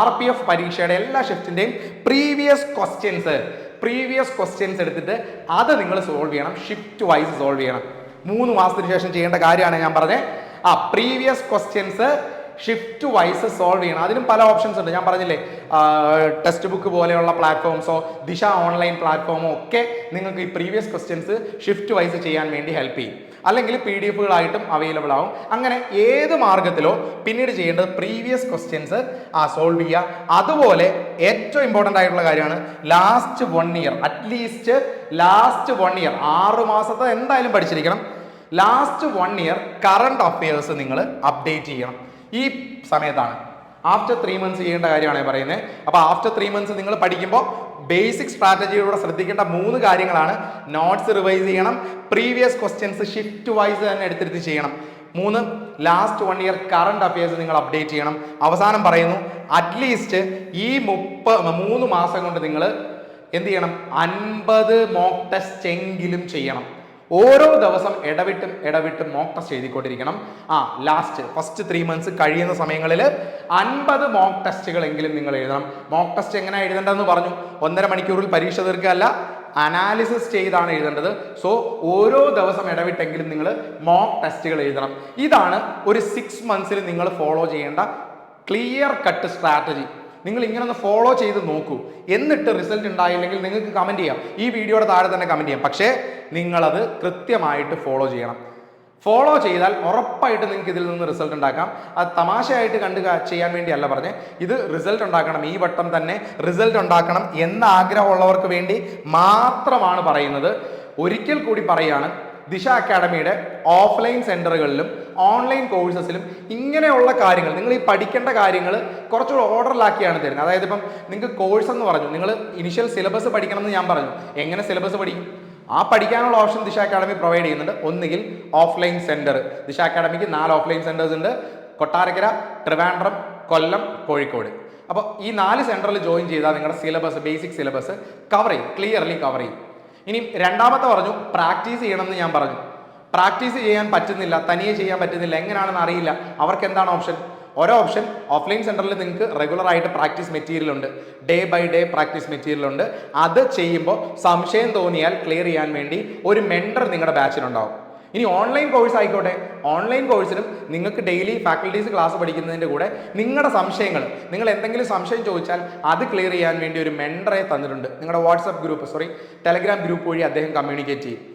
RPF പരീക്ഷയുടെ എല്ലാ ഷിഫ്റ്റിൻ്റെയും പ്രീവിയസ് ക്വസ്റ്റ്യൻസ് പ്രീവിയസ് ക്വസ്റ്റ്യൻസ് എടുത്തിട്ട് അത് നിങ്ങൾ സോൾവ് ചെയ്യണം, ഷിഫ്റ്റ് വൈസ് സോൾവ് ചെയ്യണം. 3 മാസത്തിന് ശേഷം ചെയ്യേണ്ട കാര്യമാണ് ഞാൻ പറഞ്ഞത്. Previous questions shift wise solve ചെയ്യണം. അതിനും പല ഓപ്ഷൻസ് ഉണ്ട്. ഞാൻ പറഞ്ഞില്ലേ, ടെക്സ്റ്റ് ബുക്ക് പോലെയുള്ള പ്ലാറ്റ്ഫോംസോ ദിശ ഓൺലൈൻ പ്ലാറ്റ്ഫോമോ ഒക്കെ നിങ്ങൾക്ക് ഈ പ്രീവിയസ് ക്വസ്റ്റ്യൻസ് ഷിഫ്റ്റ് വൈസ് ചെയ്യാൻ വേണ്ടി ഹെൽപ്പ് ചെയ്യും. അല്ലെങ്കിൽ PDF-കളായിട്ടും അവൈലബിൾ ആവും. അങ്ങനെ ഏത് മാർഗത്തിലോ പിന്നീട് ചെയ്യേണ്ടത് പ്രീവിയസ് ക്വസ്റ്റ്യൻസ് സോൾവ് ചെയ്യുക. അതുപോലെ ഏറ്റവും ഇമ്പോർട്ടൻ്റ് ആയിട്ടുള്ള കാര്യമാണ് last 1 year, at least last 1 year, 6 മാസത്തെ എന്തായാലും പഠിച്ചിരിക്കണം. ലാസ്റ്റ് 1 ഇയർ കറണ്ട് അഫയേഴ്സ് നിങ്ങൾ അപ്ഡേറ്റ് ചെയ്യണം. ഈ സമയത്താണ് ആഫ്റ്റർ 3 മന്ത്സ് ചെയ്യേണ്ട കാര്യമാണ് പറയുന്നത്. അപ്പോൾ ആഫ്റ്റർ 3 മന്ത്സ് നിങ്ങൾ പഠിക്കുമ്പോൾ ബേസിക് സ്ട്രാറ്റജിയിലൂടെ ശ്രദ്ധിക്കേണ്ട 3 കാര്യങ്ങളാണ്. നോട്ട്സ് റിവൈസ് ചെയ്യണം, പ്രീവിയസ് ക്വസ്റ്റ്യൻസ് ഷിഫ്റ്റ് വൈസ് തന്നെ എടുത്തെടുത്ത് ചെയ്യണം. 3, ലാസ്റ്റ് 1 ഇയർ കറണ്ട് അഫയേഴ്സ് നിങ്ങൾ അപ്ഡേറ്റ് ചെയ്യണം. അവസാനം പറയുന്നു, അറ്റ്ലീസ്റ്റ് ഈ 3 മാസം കൊണ്ട് നിങ്ങൾ എന്ത് ചെയ്യണം, 50 മോക്ക് ടെസ്റ്റ് എങ്കിലും ചെയ്യണം. ഓരോ ദിവസം ഇടവിട്ട് മോക്ക് ടെസ്റ്റ് എഴുതിക്കൊണ്ടിരിക്കണം. ലാസ്റ്റ് ഫസ്റ്റ് 3 മന്ത്സ് കഴിയുന്ന സമയങ്ങളിൽ 50 മോക്ക് ടെസ്റ്റുകളെങ്കിലും നിങ്ങൾ എഴുതണം. മോക്ക് ടെസ്റ്റ് എങ്ങനെ എഴുതേണ്ടതെന്ന് പറഞ്ഞു. 1.5 മണിക്കൂറിൽ പരീക്ഷ തീർക്കുകയല്ല, അനാലിസിസ് ചെയ്താണ് എഴുതേണ്ടത്. സോ ഓരോ ദിവസം ഇടവിട്ടെങ്കിലും നിങ്ങൾ മോക്ക് ടെസ്റ്റുകൾ എഴുതണം. ഇതാണ് ഒരു 6 മന്ത്സിൽ നിങ്ങൾ ഫോളോ ചെയ്യേണ്ട ക്ലിയർ കട്ട് സ്ട്രാറ്റജി. നിങ്ങൾ ഇങ്ങനെ ഒന്ന് ഫോളോ ചെയ്ത് നോക്കൂ. എന്നിട്ട് റിസൾട്ട് ഉണ്ടായില്ലെങ്കിൽ നിങ്ങൾക്ക് കമൻറ്റ് ചെയ്യാം, ഈ വീഡിയോയുടെ താഴെ തന്നെ കമൻറ്റ് ചെയ്യാം. പക്ഷേ നിങ്ങളത് കൃത്യമായിട്ട് ഫോളോ ചെയ്യണം. ഫോളോ ചെയ്താൽ ഉറപ്പായിട്ട് നിങ്ങൾക്ക് ഇതിൽ നിന്ന് റിസൾട്ട് ഉണ്ടാക്കാം. അത് തമാശയായിട്ട് ചെയ്യാൻ വേണ്ടിയല്ല പറഞ്ഞത്, ഇത് റിസൾട്ട് ഉണ്ടാക്കണം, ഈ വട്ടം തന്നെ റിസൾട്ട് ഉണ്ടാക്കണം എന്ന ആഗ്രഹമുള്ളവർക്ക് വേണ്ടി മാത്രമാണ് പറയുന്നത്. ഒരിക്കൽ കൂടി പറയുകയാണ്, ദിശ അക്കാഡമിയുടെ ഓഫ്ലൈൻ സെന്ററുകളിലും ഓൺലൈൻ കോഴ്സസിലും ഇങ്ങനെയുള്ള കാര്യങ്ങൾ, നിങ്ങൾ ഈ പഠിക്കേണ്ട കാര്യങ്ങൾ കുറച്ചുകൂടെ ഓർഡറിലാക്കിയാണ് തരുന്നത്. അതായത് ഇപ്പം നിങ്ങൾക്ക് കോഴ്സ് എന്ന് പറഞ്ഞു, നിങ്ങൾ ഇനിഷ്യൽ സിലബസ് പഠിക്കണം എന്ന് ഞാൻ പറഞ്ഞു. എങ്ങനെ സിലബസ് പഠിക്കും? പഠിക്കാനുള്ള ഓപ്ഷൻ ദിശ അക്കാഡമി പ്രൊവൈഡ് ചെയ്യുന്നുണ്ട്. ഒന്നുകിൽ ഓഫ്ലൈൻ സെന്റർ, ദിശ അക്കാഡമിക്ക് 4 ഓഫ്ലൈൻ സെന്റേഴ്സ് ഉണ്ട്: കൊട്ടാരക്കര, ട്രിവാൻഡ്രം, കൊല്ലം, കോഴിക്കോട്. അപ്പോൾ ഈ 4 സെന്ററിൽ ജോയിൻ ചെയ്താൽ നിങ്ങളുടെ സിലബസ്, ബേസിക് സിലബസ് കവർ ചെയ്യും, ക്ലിയർലി കവർ ചെയ്യും. ഇനി രണ്ടാമത്തെ പറഞ്ഞു, പ്രാക്ടീസ് ചെയ്യണമെന്ന് ഞാൻ പറഞ്ഞു. പ്രാക്ടീസ് ചെയ്യാൻ പറ്റുന്നില്ല, തനിയെ ചെയ്യാൻ പറ്റുന്നില്ല, എങ്ങനെയാണെന്ന് അറിയില്ല, അവർക്ക് എന്താണ് ഓപ്ഷൻ? ഓരോ ഓപ്ഷൻ, ഓഫ്ലൈൻ സെന്ററിൽ നിങ്ങൾക്ക് റെഗുലർ ആയിട്ട് പ്രാക്ടീസ് മെറ്റീരിയൽ ഉണ്ട്, day by day practice material ഉണ്ട്. അത് ചെയ്യുമ്പോൾ സംശയം തോന്നിയാൽ ക്ലിയർ ചെയ്യാൻ വേണ്ടി ഒരു മെന്റർ നിങ്ങളുടെ ബാച്ചിലുണ്ടാവും. ഇനി ഓൺലൈൻ കോഴ്സ് ആയിക്കോട്ടെ, ഓൺലൈൻ കോഴ്സിലും നിങ്ങൾക്ക് ഡെയിലി ഫാക്കൽറ്റീസ് ക്ലാസ് പഠിക്കുന്നതിൻ്റെ കൂടെ നിങ്ങളുടെ സംശയങ്ങൾ, നിങ്ങൾ എന്തെങ്കിലും സംശയം ചോദിച്ചാൽ അത് ക്ലിയർ ചെയ്യാൻ വേണ്ടി ഒരു മെന്ററെ തന്നിട്ടുണ്ട്. നിങ്ങളുടെ വാട്സപ്പ് ഗ്രൂപ്പ്, ടെലഗ്രാം ഗ്രൂപ്പ് വഴി അദ്ദേഹം കമ്മ്യൂണിക്കേറ്റ് ചെയ്യും.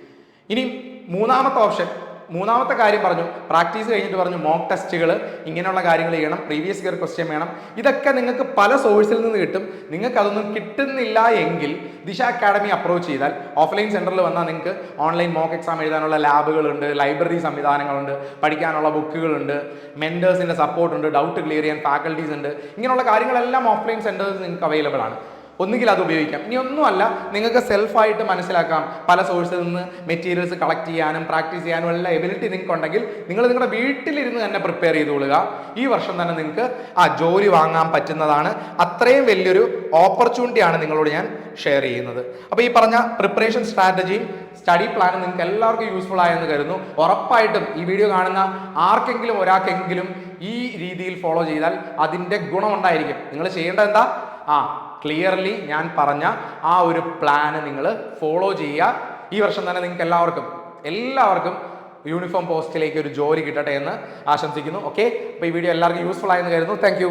ഇനി മൂന്നാമത്തെ ഓപ്ഷൻ, മൂന്നാമത്തെ കാര്യം പറഞ്ഞു, പ്രാക്ടീസ് കഴിഞ്ഞിട്ട് പറഞ്ഞു മോക്ക് ടെസ്റ്റുകൾ, ഇങ്ങനെയുള്ള കാര്യങ്ങൾ ചെയ്യണം, പ്രീവിയസ് ഇയർ ക്വസ്റ്റ്യൻ വേണം. ഇതൊക്കെ നിങ്ങൾക്ക് പല സോഴ്സിൽ നിന്ന് കിട്ടും. നിങ്ങൾക്ക് അതൊന്നും കിട്ടുന്നില്ല എങ്കിൽ ദിശ അക്കാഡമി അപ്രോച്ച് ചെയ്താൽ, ഓഫ്ലൈൻ സെന്ററിൽ വന്നാൽ നിങ്ങൾക്ക് ഓൺലൈൻ മോക്ക് എക്സാം എഴുതാനുള്ള ലാബുകളുണ്ട്, ലൈബ്രറി സംവിധാനങ്ങളുണ്ട്, പഠിക്കാനുള്ള ബുക്കുകളുണ്ട്, മെന്റേഴ്സിന്റെ സപ്പോർട്ടുണ്ട്, ഡൗട്ട് ക്ലിയർ ചെയ്യാൻ ഫാക്കൽറ്റീസ് ഉണ്ട്. ഇങ്ങനെയുള്ള കാര്യങ്ങളെല്ലാം ഓഫ്ലൈൻ സെന്റേഴ്സ് നിങ്ങൾക്ക് അവൈലബിൾ ആണ്. ഒന്നുകിൽ അത് ഉപയോഗിക്കാം. ഇനി ഒന്നുമല്ല, നിങ്ങൾക്ക് സെൽഫായിട്ട് മനസ്സിലാക്കാം, പല സോഴ്സിൽ നിന്ന് മെറ്റീരിയൽസ് കളക്ട് ചെയ്യാനും പ്രാക്ടീസ് ചെയ്യാനും എല്ലാ എബിലിറ്റി നിങ്ങൾക്ക് ഉണ്ടെങ്കിൽ നിങ്ങൾ നിങ്ങളുടെ വീട്ടിലിരുന്ന് തന്നെ പ്രിപ്പയർ ചെയ്തുകൊള്ളുക. ഈ വർഷം തന്നെ നിങ്ങൾക്ക് ജോലി വാങ്ങാൻ പറ്റുന്നതാണ്. അത്രയും വലിയൊരു ഓപ്പർച്യൂണിറ്റിയാണ് നിങ്ങളോട് ഞാൻ ഷെയർ ചെയ്യുന്നത്. അപ്പോൾ ഈ പറഞ്ഞ പ്രിപ്പറേഷൻ സ്ട്രാറ്റജിയും സ്റ്റഡി പ്ലാനും നിങ്ങൾക്ക് എല്ലാവർക്കും യൂസ്ഫുൾ ആയെന്ന് കരുതുന്നു. ഉറപ്പായിട്ടും ഈ വീഡിയോ കാണുന്ന ആർക്കെങ്കിലും ഒരാൾക്കെങ്കിലും ഈ രീതിയിൽ ഫോളോ ചെയ്താൽ അതിൻ്റെ ഗുണമുണ്ടായിരിക്കും. നിങ്ങൾ ചെയ്യേണ്ടത് എന്താ? ക്ലിയർലി ഞാൻ പറഞ്ഞ ഒരു പ്ലാന് നിങ്ങൾ ഫോളോ ചെയ്യുക. ഈ വർഷം തന്നെ നിങ്ങൾക്ക് എല്ലാവർക്കും യൂണിഫോം പോസ്റ്റിലേക്ക് ഒരു ജോലി കിട്ടട്ടെ എന്ന് ആശംസിക്കുന്നു. ഓക്കെ, അപ്പോൾ ഈ വീഡിയോ എല്ലാവർക്കും യൂസ്ഫുൾ ആയെന്ന് കരുതുന്നു. താങ്ക്